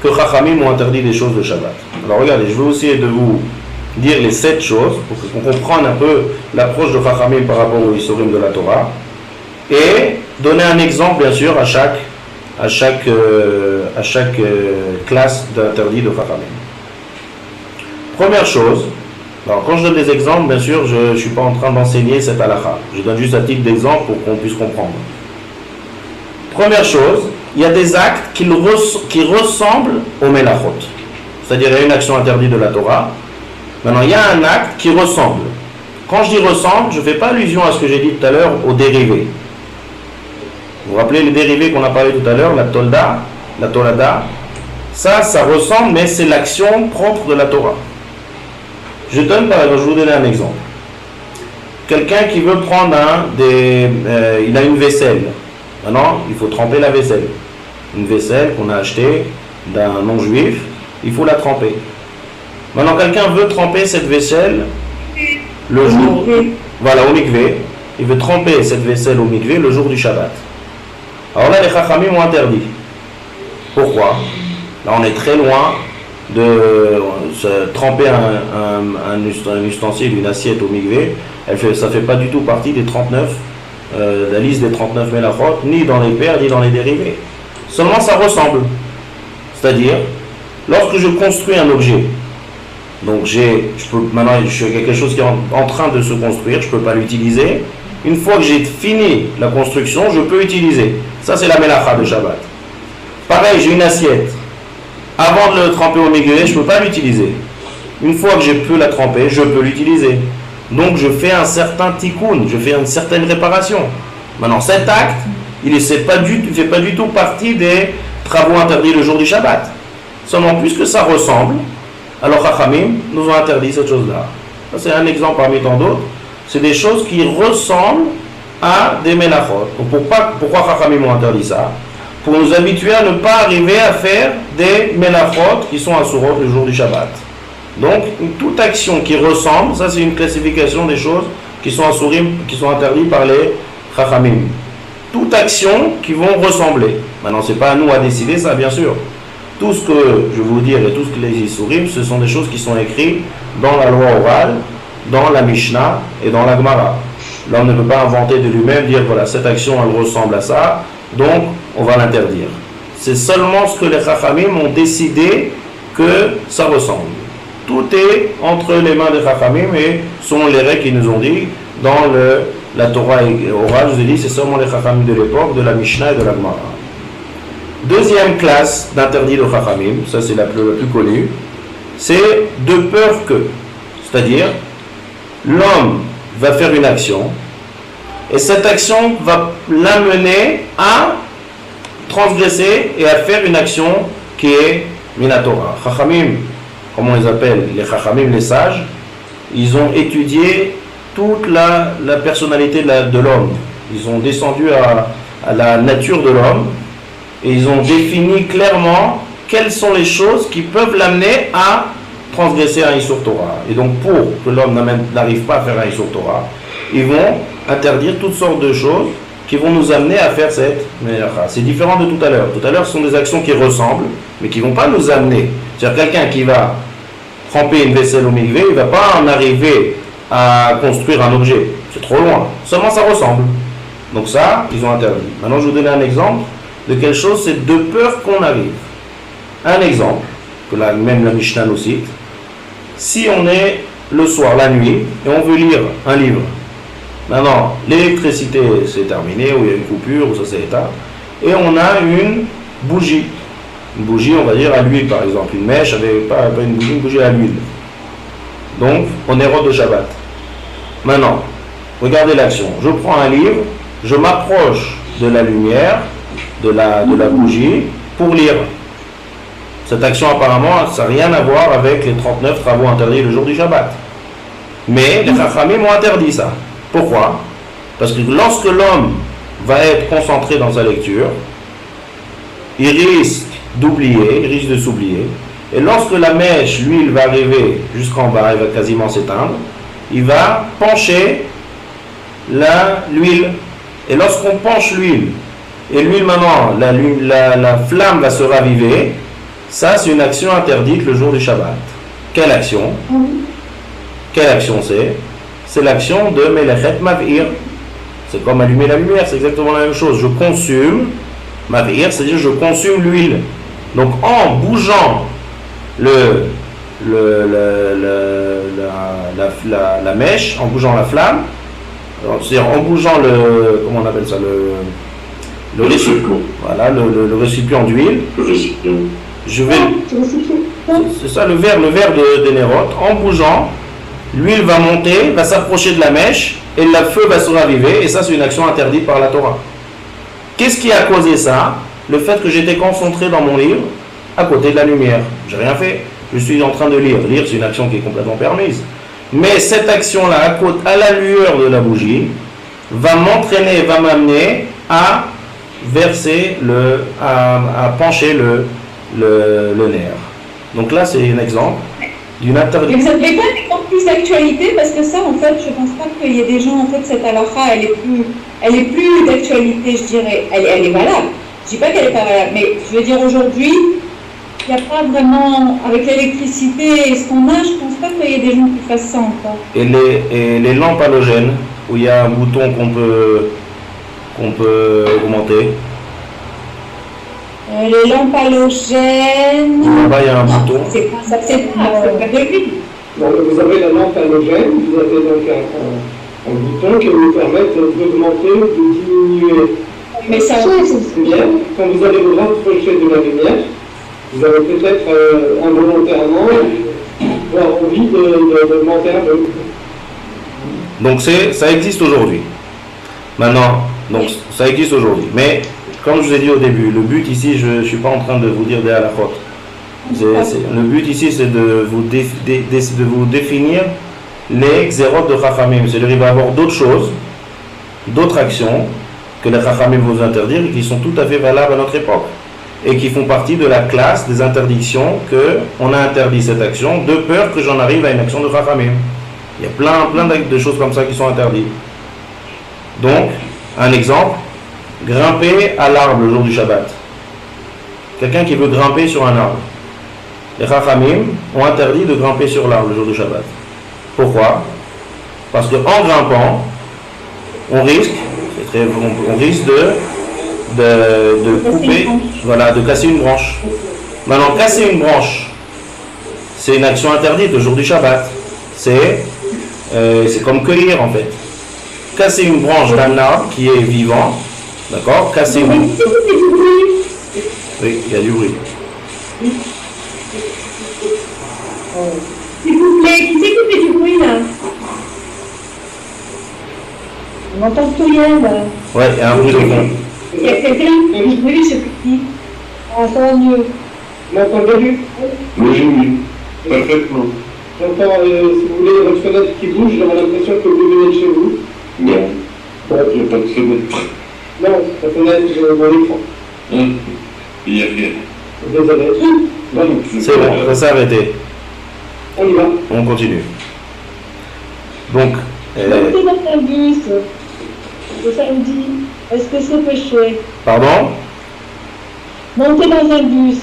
que Chachamim ont interdit des choses de Shabbat. Alors regardez, je vais essayer de vous dire les 7 choses pour qu'on comprenne un peu l'approche de Chachamim par rapport au Isurim de la Torah et donner un exemple bien sûr à chaque classe d'interdits de Chachamim. Première chose, alors quand je donne des exemples, bien sûr, je ne suis pas en train d'enseigner cette halakha. Je donne juste un titre d'exemple pour qu'on puisse comprendre. Première chose, il y a des actes qui ressemblent au melachot. C'est-à-dire, il y a une action interdite de la Torah. Maintenant, il y a un acte qui ressemble. Quand je dis ressemble, je ne fais pas allusion à ce que j'ai dit tout à l'heure, aux dérivés. Vous vous rappelez les dérivés qu'on a parlé tout à l'heure, la tolada, ça ressemble, mais c'est l'action propre de la Torah. Je vous donner un exemple. Quelqu'un qui veut prendre il a une vaisselle. Maintenant, il faut tremper la vaisselle. Une vaisselle qu'on a achetée d'un non-juif, il faut la tremper. Maintenant, quelqu'un veut tremper cette vaisselle le jour, au mikvé. Il veut tremper cette vaisselle au mikvé le jour du Shabbat. Alors là, les Chachamim ont interdit. Pourquoi? Là, on est très loin de tremper un ustensile, une assiette au mikvé. Ça ne fait pas du tout partie des 39, la liste des 39 mélachot, ni dans les pères, ni dans les dérivés. Seulement, ça ressemble. C'est-à-dire, lorsque je construis un objet, donc maintenant, je suis quelque chose qui est en train de se construire, je ne peux pas l'utiliser. Une fois que j'ai fini la construction, je peux utiliser. Ça, c'est la mélacha de Shabbat. Pareil, j'ai une assiette. Avant de le tremper au mikvé, je ne peux pas l'utiliser. Une fois que j'ai pu la tremper, je peux l'utiliser. Donc, je fais un certain tikkun, je fais une certaine réparation. Maintenant, cet acte, il ne fait pas du tout partie des travaux interdits le jour du Shabbat. Seulement, puisque ça ressemble, alors Chachamim nous ont interdit cette chose-là. Ça, c'est un exemple parmi tant d'autres. C'est des choses qui ressemblent à des melachot. Pourquoi Chachamim ont interdit ça? Pour nous habituer à ne pas arriver à faire des melachot qui sont asurot le jour du Shabbat. Donc, toute action qui ressemble, ça c'est une classification des choses qui sont asurim, qui sont interdites par les Chachamim. Toute action qui vont ressembler. Maintenant, c'est pas à nous à décider ça, bien sûr. Tout ce que je vais vous dire et tout ce que les isurim, ce sont des choses qui sont écrites dans la loi orale, dans la Mishnah et dans la Gemara. L'homme ne peut pas inventer de lui-même, dire voilà, cette action elle ressemble à ça, donc on va l'interdire. C'est seulement ce que les Chachamim ont décidé que ça ressemble. Tout est entre les mains des Chachamim et selon les règles qu'ils nous ont dit dans la Torah orale, je vous ai dit, c'est seulement les Chachamim de l'époque, de la Mishnah et de la Gemara. Deuxième classe d'interdit de Chachamim, ça c'est la plus connue, c'est de peur que, c'est-à-dire l'homme va faire une action et cette action va l'amener à transgresser et à faire une action qui est minatora. Chachamim, comment ils appellent les Chachamim, les sages, ils ont étudié toute la personnalité de l'homme. Ils ont descendu à la nature de l'homme et ils ont défini clairement quelles sont les choses qui peuvent l'amener à transgresser un Issur Torah. Et donc pour que l'homme n'arrive pas à faire un Issur Torah, ils vont interdire toutes sortes de choses qui vont nous amener à faire cette melacha. C'est différent de tout à l'heure. Tout à l'heure, ce sont des actions qui ressemblent, mais qui ne vont pas nous amener. C'est-à-dire quelqu'un qui va tremper une vaisselle au mikvé, il ne va pas en arriver à construire un objet. C'est trop loin. Seulement ça ressemble. Donc ça, ils ont interdit. Maintenant, je vais vous donner un exemple de quelque chose, c'est de peur qu'on arrive. Un exemple, que même la Mishnah nous cite. Si on est le soir, la nuit, et on veut lire un livre, maintenant, l'électricité c'est terminé, ou il y a une coupure, ou ça c'est éteint, et on a une bougie. Une bougie, on va dire, à l'huile par exemple. Une mèche, avec, pas une bougie à l'huile. Donc, on est roi de Shabbat. Maintenant, regardez l'action. Je prends un livre, je m'approche de la lumière, de la bougie, pour lire. Cette action apparemment, ça n'a rien à voir avec les 39 travaux interdits le jour du Shabbat. Mais les Chachamim ont interdit ça. Pourquoi? Parce que lorsque l'homme va être concentré dans sa lecture, il risque d'oublier, il risque de s'oublier. Et lorsque la mèche, l'huile va arriver jusqu'en bas, elle va quasiment s'éteindre, il va pencher l'huile. Et lorsqu'on penche l'huile, et l'huile maintenant, la flamme va se raviver, ça c'est une action interdite le jour du Shabbat. Quelle action? Quelle action c'est? C'est l'action de Melechet Mav'ir. C'est comme allumer la lumière, c'est exactement la même chose. Je consume, Mav'ir, c'est-à-dire je consume l'huile. Donc en bougeant la mèche, en bougeant la flamme, c'est-à-dire en bougeant comment on appelle ça, le récipient, voilà, le récipient d'huile, je vais, c'est ça le verre de Nérot, en bougeant, l'huile va monter, va s'approcher de la mèche, et le feu va se raviver, et ça c'est une action interdite par la Torah. Qu'est-ce qui a causé ça? Le fait que j'étais concentré dans mon livre, à côté de la lumière. J'ai rien fait, je suis en train de lire. Lire c'est une action qui est complètement permise. Mais cette action-là, à la lueur de la bougie, va m'entraîner, va m'amener à verser, à pencher le nerf. Donc là, c'est un exemple d'une interdiction. Mais vous n'avez pas un exemple plus d'actualité? Parce que ça, en fait, je ne pense pas qu'il y ait des gens, en fait, cette halakha, elle est plus d'actualité, je dirais. Elle est valable. Je ne dis pas qu'elle n'est pas valable, mais je veux dire, aujourd'hui, il n'y a pas vraiment, avec l'électricité et ce qu'on a, je ne pense pas qu'il y ait des gens qui fassent ça encore. Et les lampes halogènes, où il y a un bouton qu'on peut augmenter. Les lampes halogènes. Là-bas, il y a un bouton. C'est pas de l'huile. Donc, vous avez la lampe halogène, vous avez donc un bouton qui va vous permettre d'augmenter ou de diminuer. Mais ça, c'est bien. Quand vous allez vous rapprocher de la lumière, vous avez peut-être involontairement avoir envie d'augmenter un peu. Donc ça existe aujourd'hui. Maintenant, donc ça existe aujourd'hui. Mais comme je vous ai dit au début, le but ici, je ne suis pas en train de vous dire des halakhot. Le but ici, c'est de vous définir les xérot de Chachamim. C'est-à-dire qu'il va y avoir d'autres choses, d'autres actions que les Chachamim vont interdire et qui sont tout à fait valables à notre époque. Et qui font partie de la classe des interdictions qu'on a interdit cette action, de peur que j'en arrive à une action de Chachamim. Il y a plein de choses comme ça qui sont interdites. Donc, un exemple, grimper à l'arbre le jour du Shabbat. Quelqu'un qui veut grimper sur un arbre. Les Chachamim ont interdit de grimper sur l'arbre le jour du Shabbat. Pourquoi? Parce qu'en grimpant, on risque de couper, voilà, de casser une branche. Maintenant, casser une branche, c'est une action interdite le jour du Shabbat. C'est comme cueillir en fait. Casser une branche d'un arbre qui est vivant, d'accord? Casser une... Oui, il y a du bruit. S'il vous plaît, qui c'est qui fait du bruit là? On n'entend plus rien là. Ouais, il y a un bruit de fond. Il y a quelqu'un qui fait du bruit, je sais plus qui. Ah, ça va mieux. Vous m'entendez? Oui, parfaitement. J'entends, si vous voulez, votre fenêtre qui bouge, j'aurais l'impression que vous venez de chez vous. Non, il n'y a pas de fenêtre. Non, la fenêtre de mon écran. Il n'y a rien. Désolé. C'est bon, ça s'est arrêté. On y va. On continue. Donc, Montez dans un bus le samedi, est-ce que c'est péché? pardon? Monter dans un bus,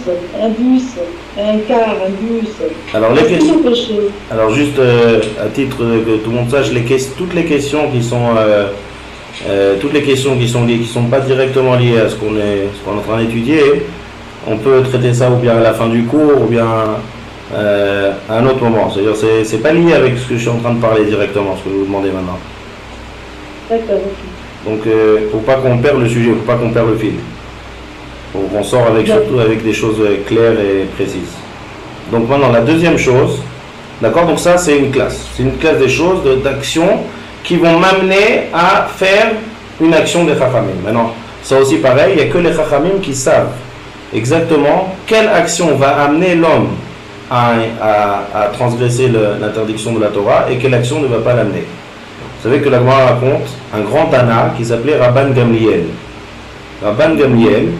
un car, un bus. Alors, est-ce que c'est péché? Alors juste à titre que tout le monde sache, toutes les questions qui sont liées, qui sont pas directement liées à ce qu'on est en train d'étudier, on peut traiter ça ou bien à la fin du cours ou bien à un autre moment. C'est-à-dire c'est pas lié avec ce que je suis en train de parler directement, ce que vous demandez maintenant. D'accord, ok. Donc faut pas qu'on perde le sujet, faut pas qu'on perde le fil. On sort surtout avec des choses claires et précises. Donc maintenant la deuxième chose, d'accord, donc ça c'est une classe des choses, d'actions qui vont m'amener à faire une action des Chachamim. Maintenant, ça aussi pareil, il n'y a que les Chachamim qui savent exactement quelle action va amener l'homme à transgresser l'interdiction de la Torah et quelle action ne va pas l'amener. Vous savez que la Gemara raconte un grand Tana qui s'appelait Rabban Gamliel. Rabban Gamliel,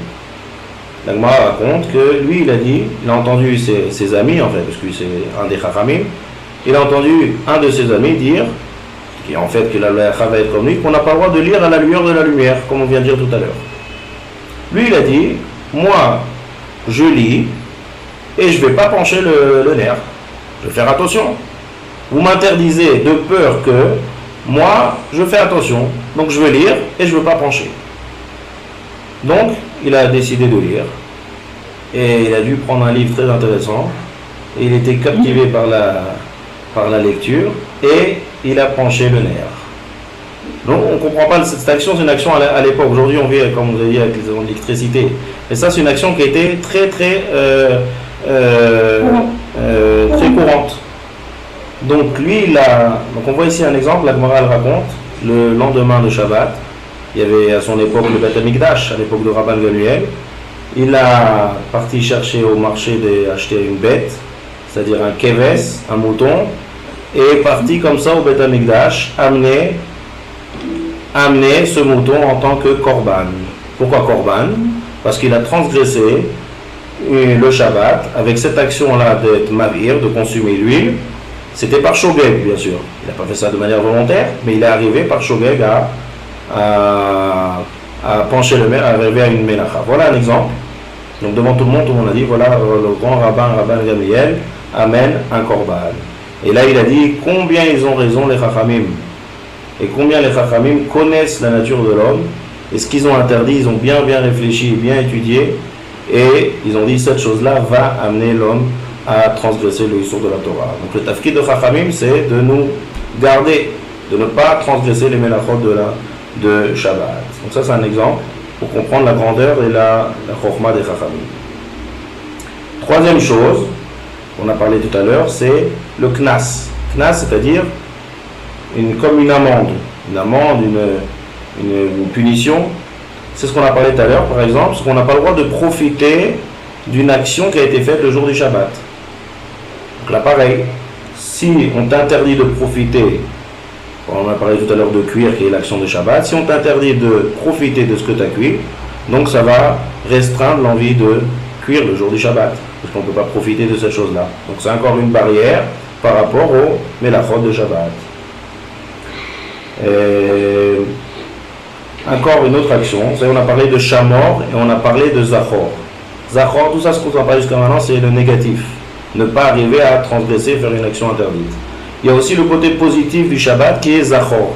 la Gemara raconte que lui, il a entendu ses amis, en fait, parce que c'est un des Chachamim, il a entendu un de ses amis dire, qui en fait que la Lacha va être comme lui, qu'on n'a pas le droit de lire à la lueur de la lumière, comme on vient de dire tout à l'heure. Lui, il a dit, moi, je lis, et je ne vais pas pencher le nerf. Je vais faire attention. Vous m'interdisez de peur que moi, je fais attention. Donc je vais lire et je ne veux pas pencher. Donc, il a décidé de lire. Et il a dû prendre un livre très intéressant. Et il était captivé par la lecture. Et il a penché le nerf. Donc on ne comprend pas, cette action, c'est une action à l'époque. Aujourd'hui, on vit, comme vous avez dit, avec l'électricité. Et ça, c'est une action qui a été très courante. Donc lui, donc on voit ici un exemple, la Gemara raconte, le lendemain de Shabbat, il y avait à son époque le Beth Amikdash, à l'époque de Rabban Gamliel, il a parti chercher au marché d'acheter une bête, c'est-à-dire un keves, un mouton, et est parti comme ça au Beth Amikdash, amener ce mouton en tant que korban. Pourquoi korban? Parce qu'il a transgressé le Shabbat avec cette action-là d'être mavir, de consommer l'huile. C'était par shogeg, bien sûr. Il n'a pas fait ça de manière volontaire, mais il est arrivé par shogeg à pencher le mer, à arriver à une ménacha. Voilà un exemple. Donc devant tout le monde a dit, voilà le grand Rabban Gamliel amène un korban. Et là il a dit combien ils ont raison les Chachamim. Et combien les Chachamim connaissent la nature de l'homme. Et ce qu'ils ont interdit, ils ont bien réfléchi, bien étudié. Et ils ont dit cette chose-là va amener l'homme à transgresser le issur de la Torah. Donc le tafkid de Chachamim, c'est de nous garder, de ne pas transgresser les melachot de Shabbat. Donc ça, c'est un exemple pour comprendre la grandeur et la chokhma des Chachamim. Troisième chose, qu'on a parlé tout à l'heure, c'est le knas. Knas, c'est-à-dire comme une amende. Une amende, une punition. C'est ce qu'on a parlé tout à l'heure, par exemple, parce qu'on n'a pas le droit de profiter d'une action qui a été faite le jour du Shabbat. Donc là, pareil, si on t'interdit de profiter, on a parlé tout à l'heure de cuire, qui est l'action de Shabbat, si on t'interdit de profiter de ce que tu as cuit, donc ça va restreindre l'envie de cuire le jour du Shabbat, parce qu'on ne peut pas profiter de cette chose-là. Donc c'est encore une barrière par rapport au melachot de Shabbat. Encore une autre action, on a parlé de Shamor et on a parlé de Zachor. Zachor, tout ça ce qu'on a parlé jusqu'à maintenant, c'est le négatif. Ne pas arriver à transgresser, faire une action interdite. Il y a aussi le côté positif du Shabbat qui est Zachor,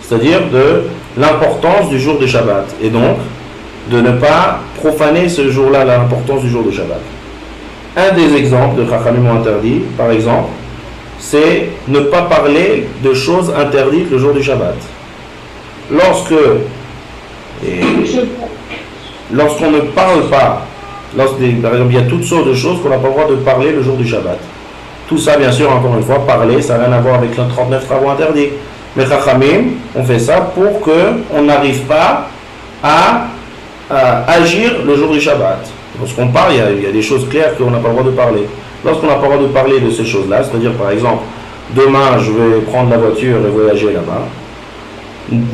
c'est-à-dire de l'importance du jour de Shabbat. Et donc, de ne pas profaner ce jour-là, l'importance du jour de Shabbat. Un des exemples de Chachamim interdit, par exemple, c'est ne pas parler de choses interdites le jour du Shabbat. Lorsqu'on ne parle pas, par exemple, il y a toutes sortes de choses qu'on n'a pas le droit de parler le jour du Shabbat. Tout ça, bien sûr, encore une fois, parler, ça n'a rien à voir avec les 39 travaux interdits. Mais Chachamim, on fait ça pour qu'on n'arrive pas à agir le jour du Shabbat. Lorsqu'on parle, il y a des choses claires qu'on n'a pas le droit de parler. Lorsqu'on n'a pas le droit de parler de ces choses-là, c'est-à-dire, par exemple, demain, je vais prendre la voiture et voyager là-bas,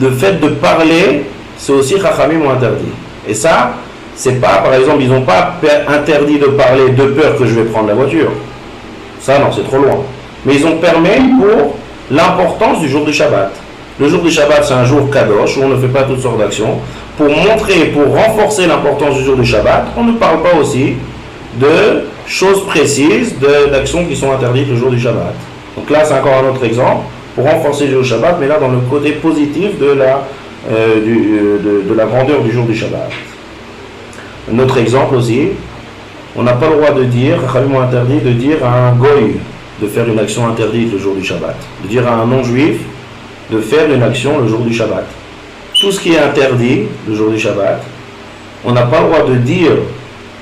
le fait de parler, c'est aussi Chachamim ont interdit. Et ça, c'est pas, par exemple, ils n'ont pas interdit de parler de peur que je vais prendre la voiture. Ça, non, c'est trop loin. Mais ils ont permis pour l'importance du jour du Shabbat. Le jour du Shabbat, c'est un jour kadosh, où on ne fait pas toutes sortes d'actions. Pour montrer, pour renforcer l'importance du jour du Shabbat, on ne parle pas aussi de choses précises, d'actions qui sont interdites le jour du Shabbat. Donc là, c'est encore un autre exemple, pour renforcer le jour du Shabbat, mais là, dans le côté positif de la grandeur du jour du Shabbat. Un autre exemple aussi, on n'a pas le droit de dire, Chachamim ont interdit de dire à un goy de faire une action interdite le jour du Shabbat. De dire à un non-juif de faire une action le jour du Shabbat. Tout ce qui est interdit le jour du Shabbat, on n'a pas le droit de dire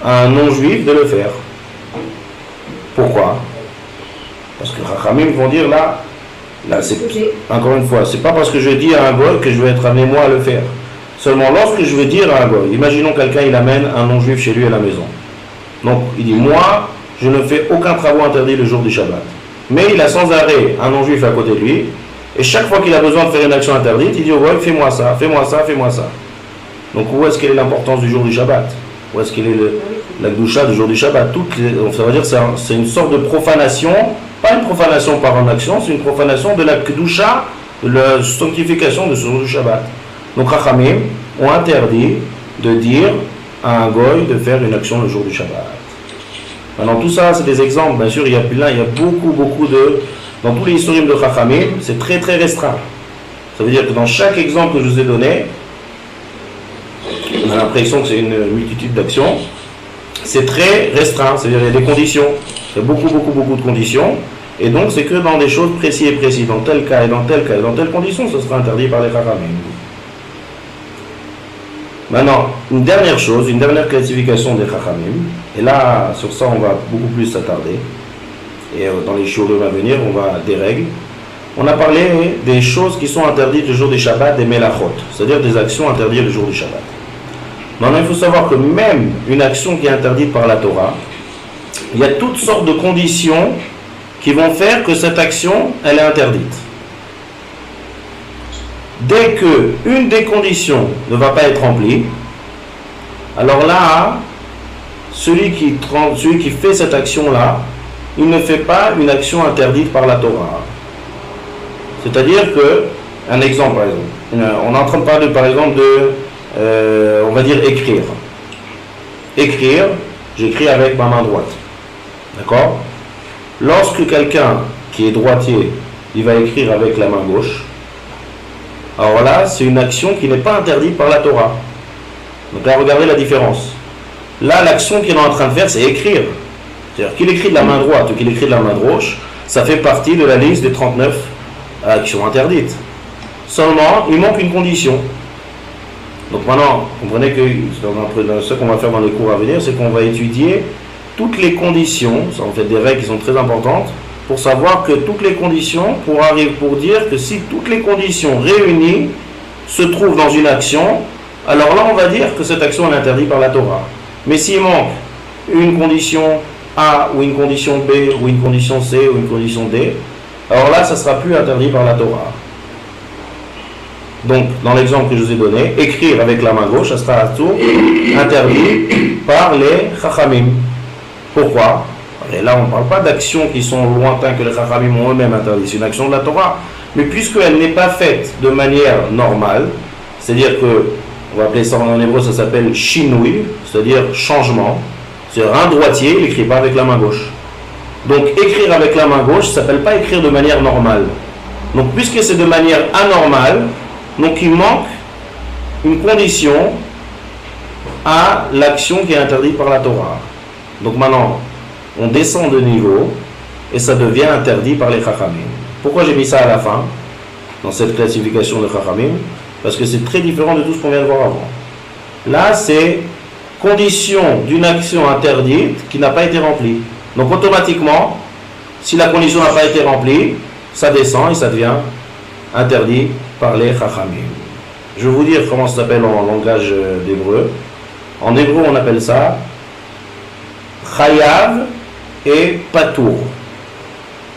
à un non-juif de le faire. Pourquoi? Parce que Chachamim vont dire là c'est, encore une fois, c'est pas parce que je dis à un goy que je vais être amené moi à le faire. Seulement, lorsque je veux dire à un goy, imaginons quelqu'un, il amène un non-juif chez lui à la maison. Donc, il dit, moi, je ne fais aucun travaux interdit le jour du Shabbat. Mais il a sans arrêt un non-juif à côté de lui, et chaque fois qu'il a besoin de faire une action interdite, il dit au goy, fais-moi ça, fais-moi ça, fais-moi ça. Donc, où est-ce qu'elle est l'importance du jour du Shabbat? Où est-ce qu'elle est la Gdusha du jour du Shabbat? Ça veut dire que c'est une sorte de profanation, pas une profanation par une action, c'est une profanation de la Gdusha, de la sanctification de ce jour du Shabbat. Donc, Chachamim ont interdit de dire à un goy de faire une action le jour du Shabbat. Maintenant, tout ça, c'est des exemples. Bien sûr, il y a beaucoup de... Dans tous les historiens de Chachamim, c'est très très restreint. Ça veut dire que dans chaque exemple que je vous ai donné, on a l'impression que c'est une multitude d'actions. C'est très restreint, c'est-à-dire qu'il y a des conditions. Il y a beaucoup de conditions. Et donc, c'est que dans des choses précises et précises. Dans tel cas et dans tel cas et dans telle condition, ce sera interdit par les Chachamim. Maintenant, une dernière chose, une dernière classification des Chachamim. Et là, sur ça, on va beaucoup plus s'attarder. Et dans les jours à venir, on va des règles. On a parlé des choses qui sont interdites le jour du Shabbat, des melachot, c'est-à-dire des actions interdites le jour du Shabbat. Maintenant, il faut savoir que même une action qui est interdite par la Torah, il y a toutes sortes de conditions qui vont faire que cette action, elle est interdite. Dès qu'une des conditions ne va pas être remplie, alors là, celui qui fait cette action-là, il ne fait pas une action interdite par la Torah. C'est-à-dire que, un exemple par exemple, on est en train de parler par exemple de, on va dire écrire. Écrire, j'écris avec ma main droite. D'accord? Lorsque quelqu'un qui est droitier, il va écrire avec la main gauche, alors là, c'est une action qui n'est pas interdite par la Torah. Donc là, regardez la différence. Là, l'action qu'il est en train de faire, c'est écrire. C'est-à-dire qu'il écrit de la main droite ou qu'il écrit de la main gauche, ça fait partie de la liste des 39 actions interdites. Seulement, il manque une condition. Donc maintenant, comprenez que ce qu'on va faire dans les cours à venir, c'est qu'on va étudier toutes les conditions, ça en fait des règles qui sont très importantes, pour savoir que toutes les conditions, pour dire que si toutes les conditions réunies se trouvent dans une action, alors là on va dire que cette action est interdite par la Torah. Mais s'il manque une condition A ou une condition B ou une condition C ou une condition D, alors là ça ne sera plus interdit par la Torah. Donc dans l'exemple que je vous ai donné, écrire avec la main gauche, ça sera interdit par les Chachamim. Pourquoi? Et là, on ne parle pas d'actions qui sont lointaines que les Chachamim ont eux-mêmes interdites. C'est une action de la Torah. Mais puisqu'elle n'est pas faite de manière normale, c'est-à-dire que, on va appeler ça en hébreu, ça s'appelle shinui, c'est-à-dire changement. C'est-à-dire un droitier, il n'écrit pas avec la main gauche. Donc écrire avec la main gauche, ça ne s'appelle pas écrire de manière normale. Donc puisque c'est de manière anormale, donc il manque une condition à l'action qui est interdite par la Torah. Donc maintenant, on descend de niveau et ça devient interdit par les Chachamim. Pourquoi j'ai mis ça à la fin, dans cette classification de Chachamim? Parce que c'est très différent de tout ce qu'on vient de voir avant. Là, c'est condition d'une action interdite qui n'a pas été remplie. Donc automatiquement, si la condition n'a pas été remplie, ça descend et ça devient interdit par les Chachamim. Je vais vous dire comment ça s'appelle en langage d'hébreu. En hébreu, on appelle ça Chayav et Patour.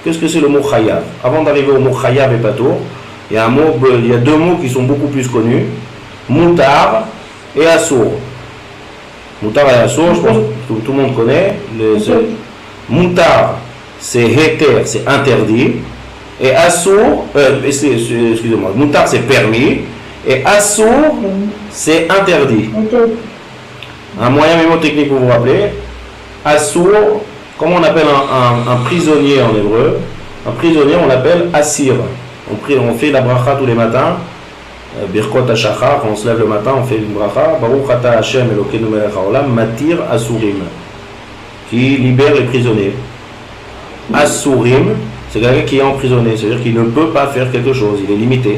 Qu'est-ce que c'est le mot Chayav? Avant d'arriver au mot Chayav et Patour, il y a deux mots qui sont beaucoup plus connus, Moutar et Assour. Moutar et Assour, je pense que tout le monde connaît. Moutar, c'est Heter, c'est interdit. Et Assour, excusez-moi, Moutar c'est permis. Et Assour, c'est interdit. Un moyen mémotechnique pour vous rappeler. Assour, comment on appelle un prisonnier en hébreu? Un prisonnier, on l'appelle Assir. On fait la bracha tous les matins. Birkot HaShachar, quand on se lève le matin, on fait une bracha. Baruch Ata Hashem Elokeinu Melech HaOlam, Matir Asurim, qui libère les prisonniers. Asurim, c'est quelqu'un qui est emprisonné, c'est-à-dire qu'il ne peut pas faire quelque chose, il est limité.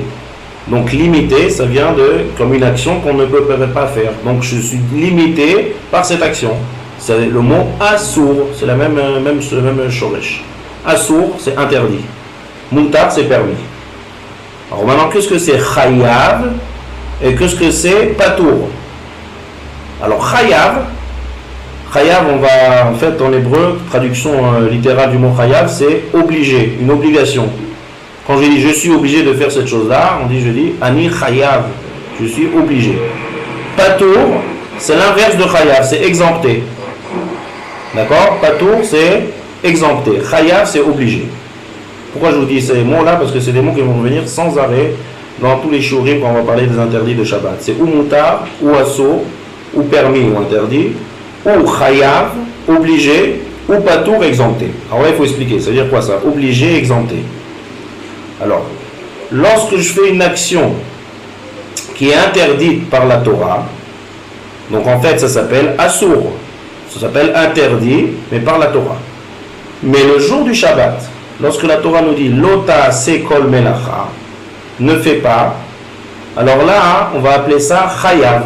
Donc limité, ça vient comme une action qu'on ne peut pas faire. Donc je suis limité par cette action. C'est le mot Assour, c'est le même shoresh. Assour, c'est interdit. Moutar, c'est permis. Alors maintenant, qu'est-ce que c'est Chayav et qu'est-ce que c'est patour. Alors chayav, on va en fait en hébreu, traduction littérale du mot chayav, c'est obligé, une obligation. Quand je dis je suis obligé de faire cette chose-là, je dis ani chayav, je suis obligé. Patour, c'est l'inverse de chayav, c'est exempté. D'accord? Patour, c'est exempté. Chayav, c'est obligé. Pourquoi je vous dis ces mots-là? Parce que c'est des mots qui vont revenir sans arrêt dans tous les shurim quand on va parler des interdits de Shabbat. C'est ou mutar, ou asso, ou permis ou interdit, ou chayav, obligé, ou patour, exempté. Alors là, il faut expliquer. Ça veut dire quoi ça? Obligé, exempté. Alors, lorsque je fais une action qui est interdite par la Torah, donc en fait, ça s'appelle assour. Ça s'appelle interdit, mais par la Torah. Mais le jour du Shabbat, lorsque la Torah nous dit Lota sekol melacha, ne fais pas, alors là, on va appeler ça chayav.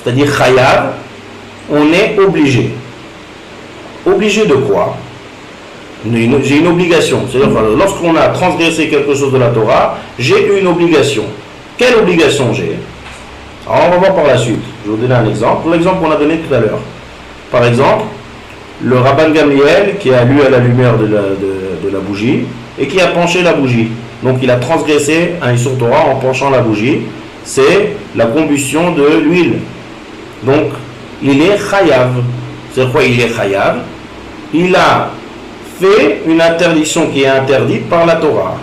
C'est-à-dire chayav, on est obligé. Obligé de quoi? J'ai une obligation. C'est-à-dire lorsqu'on a transgressé quelque chose de la Torah, j'ai une obligation. Quelle obligation j'ai? Alors on va voir par la suite. Je vais vous donner un exemple. L'exemple qu'on a donné tout à l'heure. Par exemple, le Rabban Gamliel qui a lu à la lumière de la bougie et qui a penché la bougie. Donc il a transgressé un Issur Torah en penchant la bougie. C'est la combustion de l'huile. Donc il est chayav. C'est quoi il est chayav? Il a fait une interdiction qui est interdite par la Torah.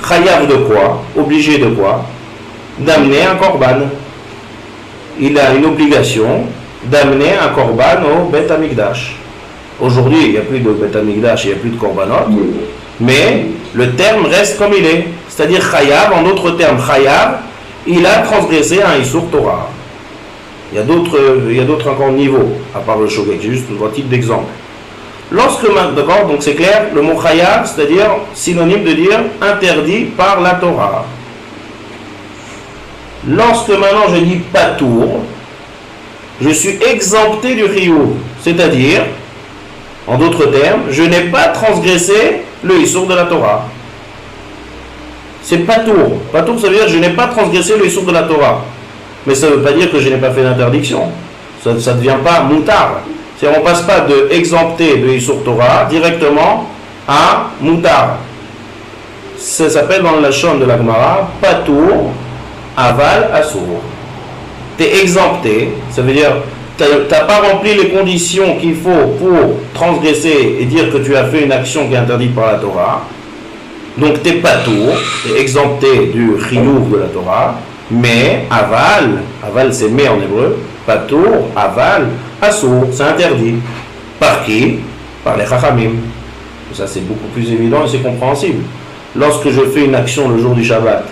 Chayav de quoi? Obligé de quoi? D'amener un korban. Il a une obligation d'amener un korban au Bet Amikdash. Aujourd'hui, il n'y a plus de Bet Amikdash, il n'y a plus de korbanot, mais le terme reste comme il est. C'est-à-dire chayav, en d'autres termes, chayav, il a transgressé un Issur Torah. Il y a d'autres encore niveaux, à part le shogeg, j'ai juste un type d'exemple. Lorsque, d'accord, donc c'est clair, le mot chayav, c'est-à-dire synonyme de dire interdit par la Torah. Lorsque maintenant je dis patour, je suis exempté du chiyuv, c'est-à-dire, en d'autres termes, je n'ai pas transgressé le issur de la Torah. C'est patour. Patour, ça veut dire que je n'ai pas transgressé le issur de la Torah. Mais ça ne veut pas dire que je n'ai pas fait d'interdiction. Ça ne devient pas mutar. C'est-à-dire on ne passe pas de exempté de issur Torah directement à mutar. Ça s'appelle dans le lachon de la Gemara patour aval assour. Tu es exempté, ça veut dire tu n'as pas rempli les conditions qu'il faut pour transgresser et dire que tu as fait une action qui est interdite par la Torah. Donc tu es patour, tu es exempté du chiyuv de la Torah, mais aval c'est mais en hébreu, patour, aval, assour, c'est interdit. Par qui? Par les chachamim. Ça c'est beaucoup plus évident et c'est compréhensible. Lorsque je fais une action le jour du Shabbat,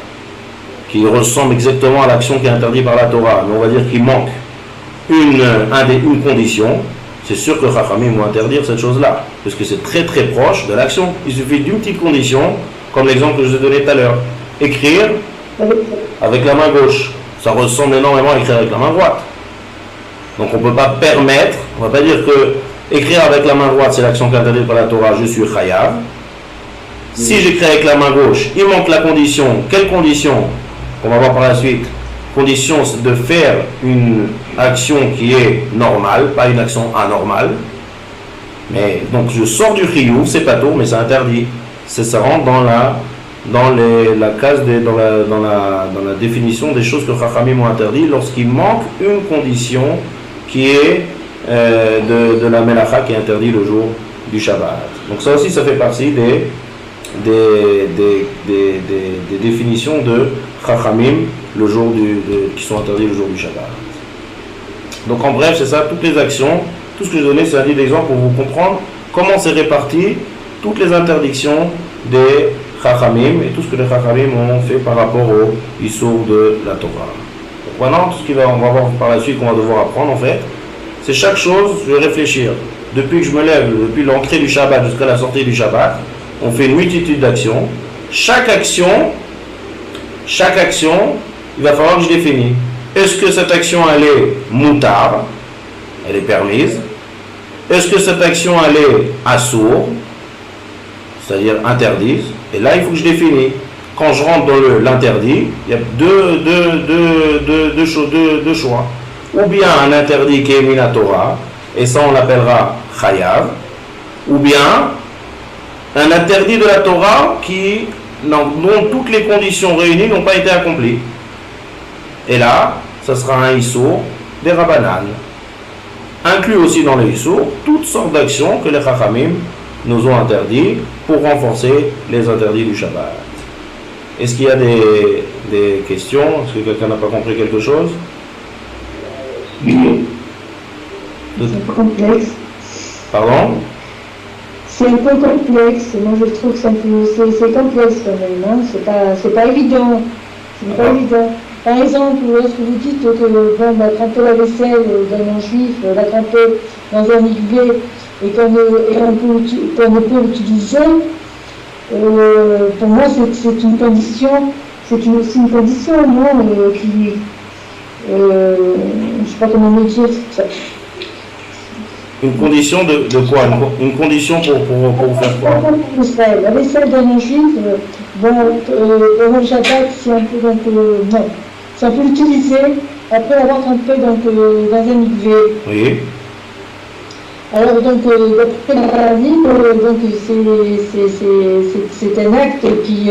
qui ressemble exactement à l'action qui est interdite par la Torah, mais on va dire qu'il manque une condition, c'est sûr que Chachamim vont interdire cette chose-là, parce que c'est très très proche de l'action. Il suffit d'une petite condition, comme l'exemple que je vous ai donné tout à l'heure. Écrire avec la main gauche, ça ressemble énormément à écrire avec la main droite. Donc on ne peut pas permettre, on ne va pas dire que écrire avec la main droite c'est l'action qui est interdite par la Torah, je suis chayav. Si j'écris avec la main gauche, il manque la condition. Quelle condition? On va voir par la suite. Condition de faire une action qui est normale, pas une action anormale. Mais donc je sors du chiyuv, c'est pas tôt, mais c'est interdit. Ça rentre dans la case dans la définition des choses que Chachamim ont interdit lorsqu'il manque une condition qui est de la melacha qui est interdit le jour du Shabbat. Donc ça aussi, ça fait partie des définitions de Chachamim le jour qui sont interdites le jour du Shabbat. Donc en bref, c'est ça, toutes les actions, tout ce que je donnais, c'est un livre d'exemple pour vous comprendre comment c'est réparti toutes les interdictions des Chachamim et tout ce que les Chachamim ont fait par rapport au Issur de la Torah. Donc maintenant, tout ce on va voir par la suite qu'on va devoir apprendre en fait, c'est chaque chose, je vais réfléchir. Depuis que je me lève, depuis l'entrée du Shabbat jusqu'à la sortie du Shabbat, on fait une multitude d'actions. Chaque action, il va falloir que je définisse. Est-ce que cette action, elle est mutar, elle est permise? Est-ce que cette action, elle est assour, c'est-à-dire interdite? Et là, il faut que je définisse. quand je rentre dans l'interdit, il y a deux choix. Ou bien un interdit qui est minatora, et ça on l'appellera chayav, ou bien un interdit de la Torah dont toutes les conditions réunies n'ont pas été accomplies. Et là, ça sera un issour des Rabbanan. Inclut aussi dans le issour toutes sortes d'actions que les Chachamim nous ont interdit pour renforcer les interdits du Shabbat. Est-ce qu'il y a des questions? Est-ce que quelqu'un n'a pas compris quelque chose? C'est un peu complexe. Pardon? C'est un peu complexe. Moi, je trouve que c'est complexe quand même. Hein. C'est pas évident. C'est pas évident. Par exemple, lorsque vous dites que tremper la vaisselle d'un non-juif, la tremper dans un mikvé et qu'on ne peut l'utiliser, pour moi, c'est une condition. C'est aussi une condition, non, qui, je ne sais pas comment le dire. Une condition de quoi? Une condition pour faire quoi? La vaisselle d'un non-juif, dans le Shabbat, si on peut l'utiliser après l'avoir trempé dans un mikvé. Oui. Alors donc d'après la Bible, donc c'est un acte qui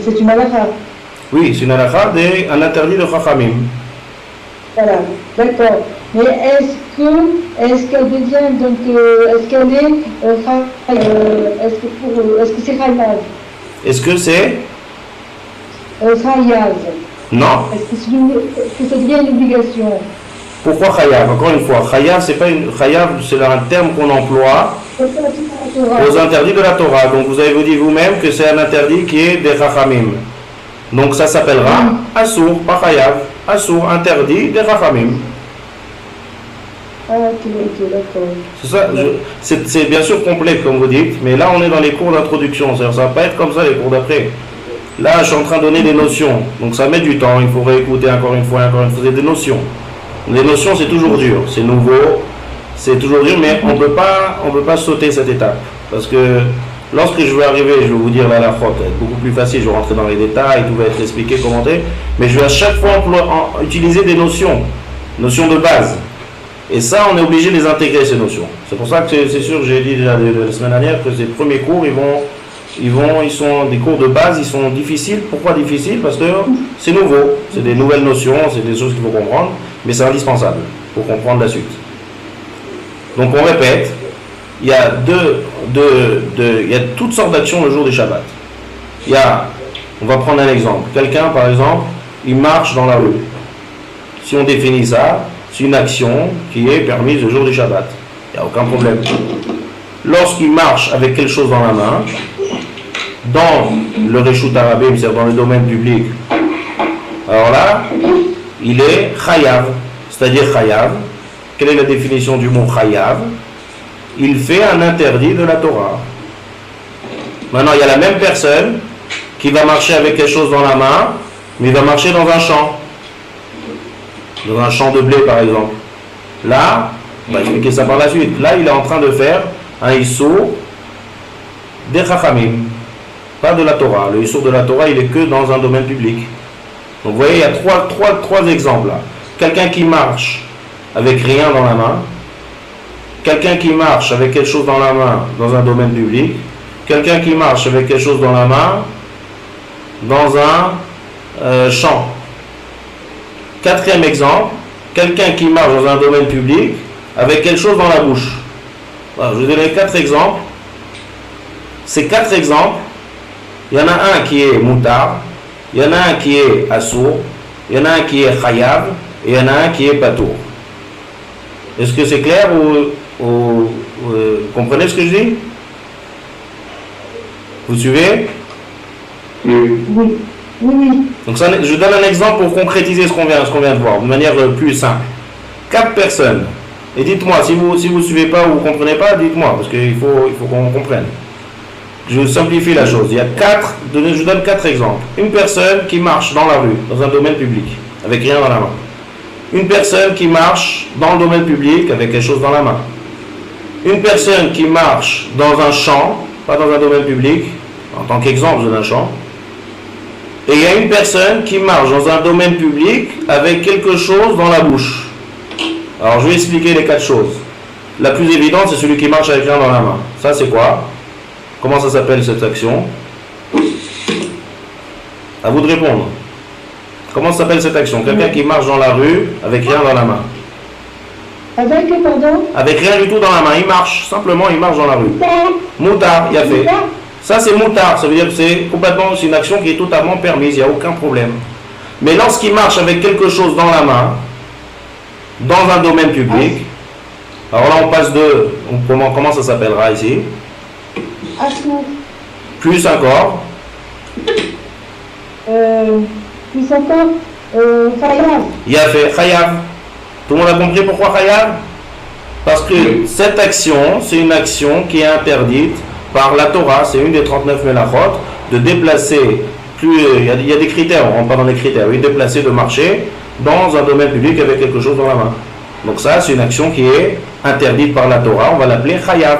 c'est une halakha. Oui, c'est une halakha, un interdit de Chachamim. Voilà, d'accord. Mais est-ce qu'elle devient donc est-ce qu'elle est est-ce que c'est chayav? Est-ce que c'est Chayav. Non. Est-ce que ça devient une obligation? Pourquoi chayav? Encore une fois, chayav c'est un terme qu'on emploie aux interdits de la Torah. Donc vous avez dit vous-même que c'est un interdit qui est des Chachamim. Donc ça s'appellera Assour, pas chayav. Assour, interdit des Chachamim. Ah, ok, d'accord. C'est ça, c'est bien sûr complexe comme vous dites, mais là on est dans les cours d'introduction, ça va pas être comme ça les cours d'après. Là je suis en train de donner des notions, donc ça met du temps, il faut réécouter encore une fois, c'est des notions. Les notions c'est toujours dur, c'est nouveau, c'est toujours dur, mais on peut pas sauter cette étape, parce que lorsque je vais arriver, je vais vous dire la halakha, ça va être beaucoup plus facile, je vais rentrer dans les détails, tout va être expliqué, commenté, mais je vais à chaque fois utiliser des notions de base. Et ça, on est obligé de les intégrer, ces notions. C'est pour ça que c'est sûr, j'ai dit déjà la semaine dernière que ces premiers cours, ils sont des cours de base, ils sont difficiles. Pourquoi difficiles? Parce que c'est nouveau, c'est des nouvelles notions, c'est des choses qu'il faut comprendre, mais c'est indispensable pour comprendre la suite. Donc on répète, il y a il y a toutes sortes d'actions le jour du Shabbat. On va prendre un exemple. Quelqu'un, par exemple, il marche dans la rue. Si on définit ça, c'est une action qui est permise le jour du Shabbat. Il n'y a aucun problème. Lorsqu'il marche avec quelque chose dans la main, dans le Reshut Arabim, c'est-à-dire dans le domaine public, alors là, il est chayav. C'est-à-dire chayav. Quelle est la définition du mot chayav? Il fait un interdit de la Torah. Maintenant, il y a la même personne qui va marcher avec quelque chose dans la main, mais il va marcher dans un champ. Dans un champ de blé par exemple. Là, on va expliquer ça par la suite. Là, il est en train de faire un issour des Chachamim, pas de la Torah. Le issour de la Torah, il est que dans un domaine public. Donc vous voyez, il y a trois exemples là. Quelqu'un qui marche avec rien dans la main, quelqu'un qui marche avec quelque chose dans la main dans un domaine public, quelqu'un qui marche avec quelque chose dans la main dans un champ. Quatrième exemple, quelqu'un qui marche dans un domaine public avec quelque chose dans la bouche. Voilà, je vais donner 4 exemples. Ces 4 exemples, il y en a un qui est moutar, il y en a un qui est assour, il y en a un qui est chayav, et il y en a un qui est patour. Est-ce que c'est clair ou comprenez ce que je dis? Vous suivez? Oui. Donc ça, je donne un exemple pour concrétiser ce qu'on vient de voir, de manière plus simple. 4 personnes. Et dites-moi, si vous ne suivez pas ou vous ne comprenez pas, dites-moi, parce qu'il faut qu'on comprenne. Je simplifie la chose. Je donne 4 exemples. Une personne qui marche dans la rue, dans un domaine public, avec rien dans la main. Une personne qui marche dans le domaine public, avec quelque chose dans la main. Une personne qui marche dans un champ, pas dans un domaine public, en tant qu'exemple d'un champ. Et il y a une personne qui marche dans un domaine public avec quelque chose dans la bouche. Alors je vais expliquer les 4 choses. La plus évidente, c'est celui qui marche avec rien dans la main. Ça, c'est quoi? Comment ça s'appelle cette action? À vous de répondre. Comment ça s'appelle cette action? Quelqu'un qui marche dans la rue avec rien dans la main. Avec, pardon? Avec rien du tout dans la main. Il marche. Simplement, il marche dans la rue. Moutard, il a fait. Ça, c'est moutard. Ça veut dire que c'est une action qui est totalement permise. Il n'y a aucun problème. Mais lorsqu'il marche avec quelque chose dans la main, dans un domaine public, alors là, on passe de... Comment ça s'appellera ici? Assour. Plus encore. Plus encore, Khayav. Il a fait Khayav. Tout le monde a compris pourquoi Khayav? Parce que cette action, c'est une action qui est interdite par la Torah. C'est une des 39 Melachot de déplacer, il y a des critères, on ne rentre pas dans les critères, oui, déplacer, de marcher dans un domaine public avec quelque chose dans la main. Donc ça, c'est une action qui est interdite par la Torah, on va l'appeler Khayav.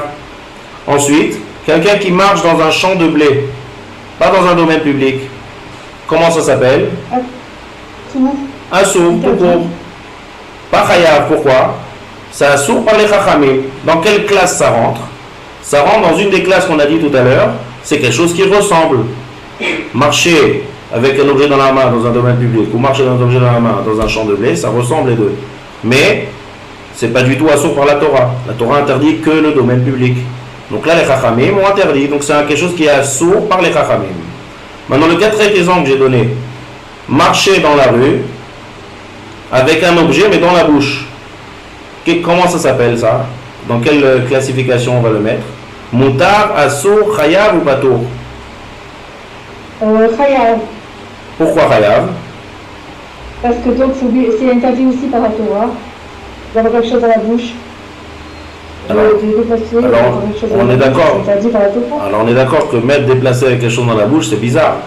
Ensuite, quelqu'un qui marche dans un champ de blé, pas dans un domaine public, comment ça s'appelle? Un sourd, tout court. Pas Khayav, pourquoi? C'est un sourd par les Chachamim. Dans quelle classe ça rentre? Ça rentre dans une des classes qu'on a dit tout à l'heure, c'est quelque chose qui ressemble. Marcher avec un objet dans la main dans un domaine public ou marcher dans un objet dans la main dans un champ de blé, ça ressemble les deux. Mais c'est pas du tout assourd par la Torah. La Torah interdit que le domaine public. Donc là, les Chachamim ont interdit. Donc c'est quelque chose qui est assourd par les Chachamim. Maintenant, le 4e exemple que j'ai donné, marcher dans la rue avec un objet mais dans la bouche. Comment ça s'appelle ça? Dans quelle classification on va le mettre? Moutar, assour, Khayav ou Patour? Khayav. Pourquoi Khayav? Parce que donc c'est interdit aussi par la Torah d'avoir quelque chose dans la bouche. Alors, on est d'accord. Alors on est d'accord que mettre déplacer avec quelque chose dans la bouche, c'est bizarre.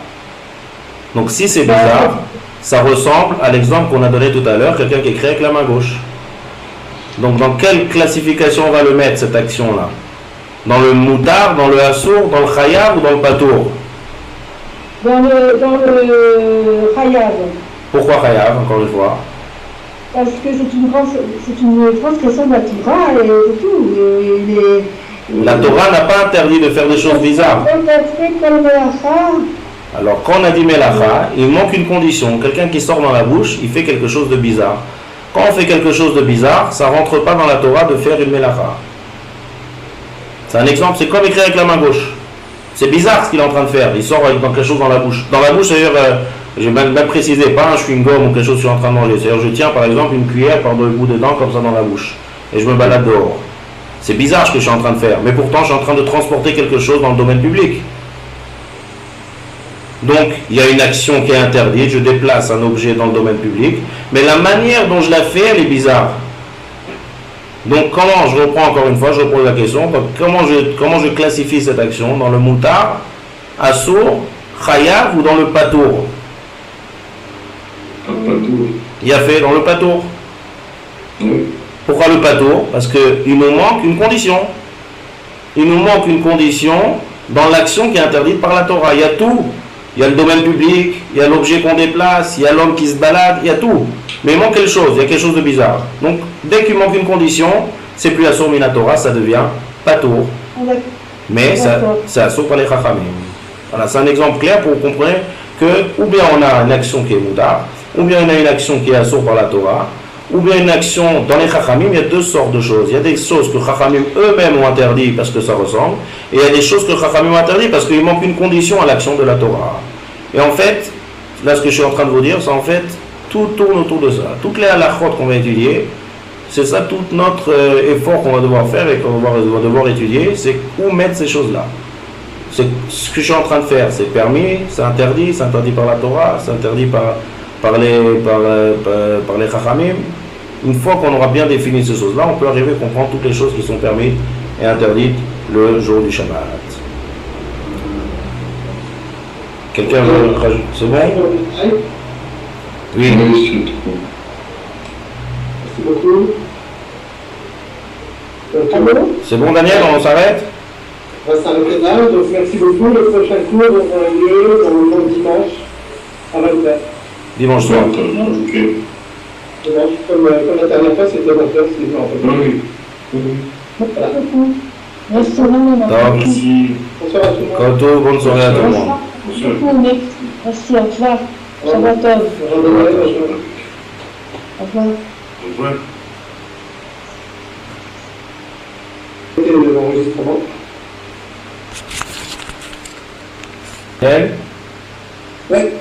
Donc si c'est bizarre, ça ressemble à l'exemple qu'on a donné tout à l'heure, quelqu'un qui écrit avec la main gauche. Donc dans quelle classification on va le mettre, cette action-là? Dans le moutard, dans le assour, dans le Khayav ou dans le Patour? Dans le Khayav. Pourquoi Khayav, encore une fois? Parce que c'est une transgression de la Torah et c'est tout. La Torah n'a pas interdit de faire des choses bizarres. Alors quand on a dit Melacha, il manque une condition. Quelqu'un qui sort dans la bouche, il fait quelque chose de bizarre. Quand on fait quelque chose de bizarre, ça ne rentre pas dans la Torah de faire une Melacha. C'est un exemple, c'est comme écrire avec la main gauche. C'est bizarre ce qu'il est en train de faire. Il sort avec quelque chose dans la bouche. Dans la bouche, c'est-à-dire, j'ai bien précisé, pas un chewing-gum ou quelque chose que je suis en train de manger. C'est-à-dire, je tiens par exemple une cuillère par le bout des dents comme ça dans la bouche. Et je me balade dehors. C'est bizarre ce que je suis en train de faire. Mais pourtant, je suis en train de transporter quelque chose dans le domaine public. Donc, il y a une action qui est interdite. Je déplace un objet dans le domaine public. Mais la manière dont je la fais, elle est bizarre. Donc, comment, je reprends encore une fois, je repose la question. Donc, comment je classifie cette action? Dans le moutard, assour, Khayav ou dans le Patour? Il y a fait dans le Patour. Oui. Pourquoi le Patour? Parce qu'il nous manque une condition. Il nous manque une condition dans l'action qui est interdite par la Torah. Il y a tout. Il y a le domaine public, il y a l'objet qu'on déplace, il y a l'homme qui se balade, il y a tout. Mais il manque quelque chose, il y a quelque chose de bizarre. Donc, dès qu'il manque une condition, c'est plus assour minatora, ça devient Patour. Mais c'est assour par les Chachamim. Voilà, c'est un exemple clair pour comprendre que ou bien on a une action qui est moutard, ou bien on a une action qui est assour par la Torah, ou bien une action dans les Chachamim. Il y a deux sortes de choses. Il y a des choses que Chachamim eux-mêmes ont interdit parce que ça ressemble, et il y a des choses que Chachamim ont interdit parce qu'il manque une condition à l'action de la Torah. Et en fait, là ce que je suis en train de vous dire, c'est en fait, tout tourne autour de ça. Toutes les halachot qu'on va étudier, c'est ça tout notre effort qu'on va devoir faire et qu'on va devoir étudier, c'est où mettre ces choses-là. C'est ce que je suis en train de faire, c'est permis, c'est interdit par la Torah, c'est interdit par les Chachamim. Une fois qu'on aura bien défini ces choses-là, on peut arriver à comprendre toutes les choses qui sont permises et interdites le jour du Shabbat. Quelqu'un veut rajouter? C'est bon? Oui. Merci beaucoup. C'est bon, Daniel, on s'arrête? On va s'arrêter là. Donc merci beaucoup. Le prochain cours aura lieu dans le dimanche À 20h. Dimanche soir. D'accord, ok. Dimanche, comme la dernière fois, c'était 20h, si je me rappelle. Ah oui. Voilà. Merci vraiment. Donc, Merci. Bonsoir à tout le monde. Koto, bonne soirée à tout le monde. Bonsoir. Merci, au revoir. Shabbat tov. Bonjour, Noël, bonjour. Au revoir. Au revoir. C'était l'enregistrement. Nickel. Ouais.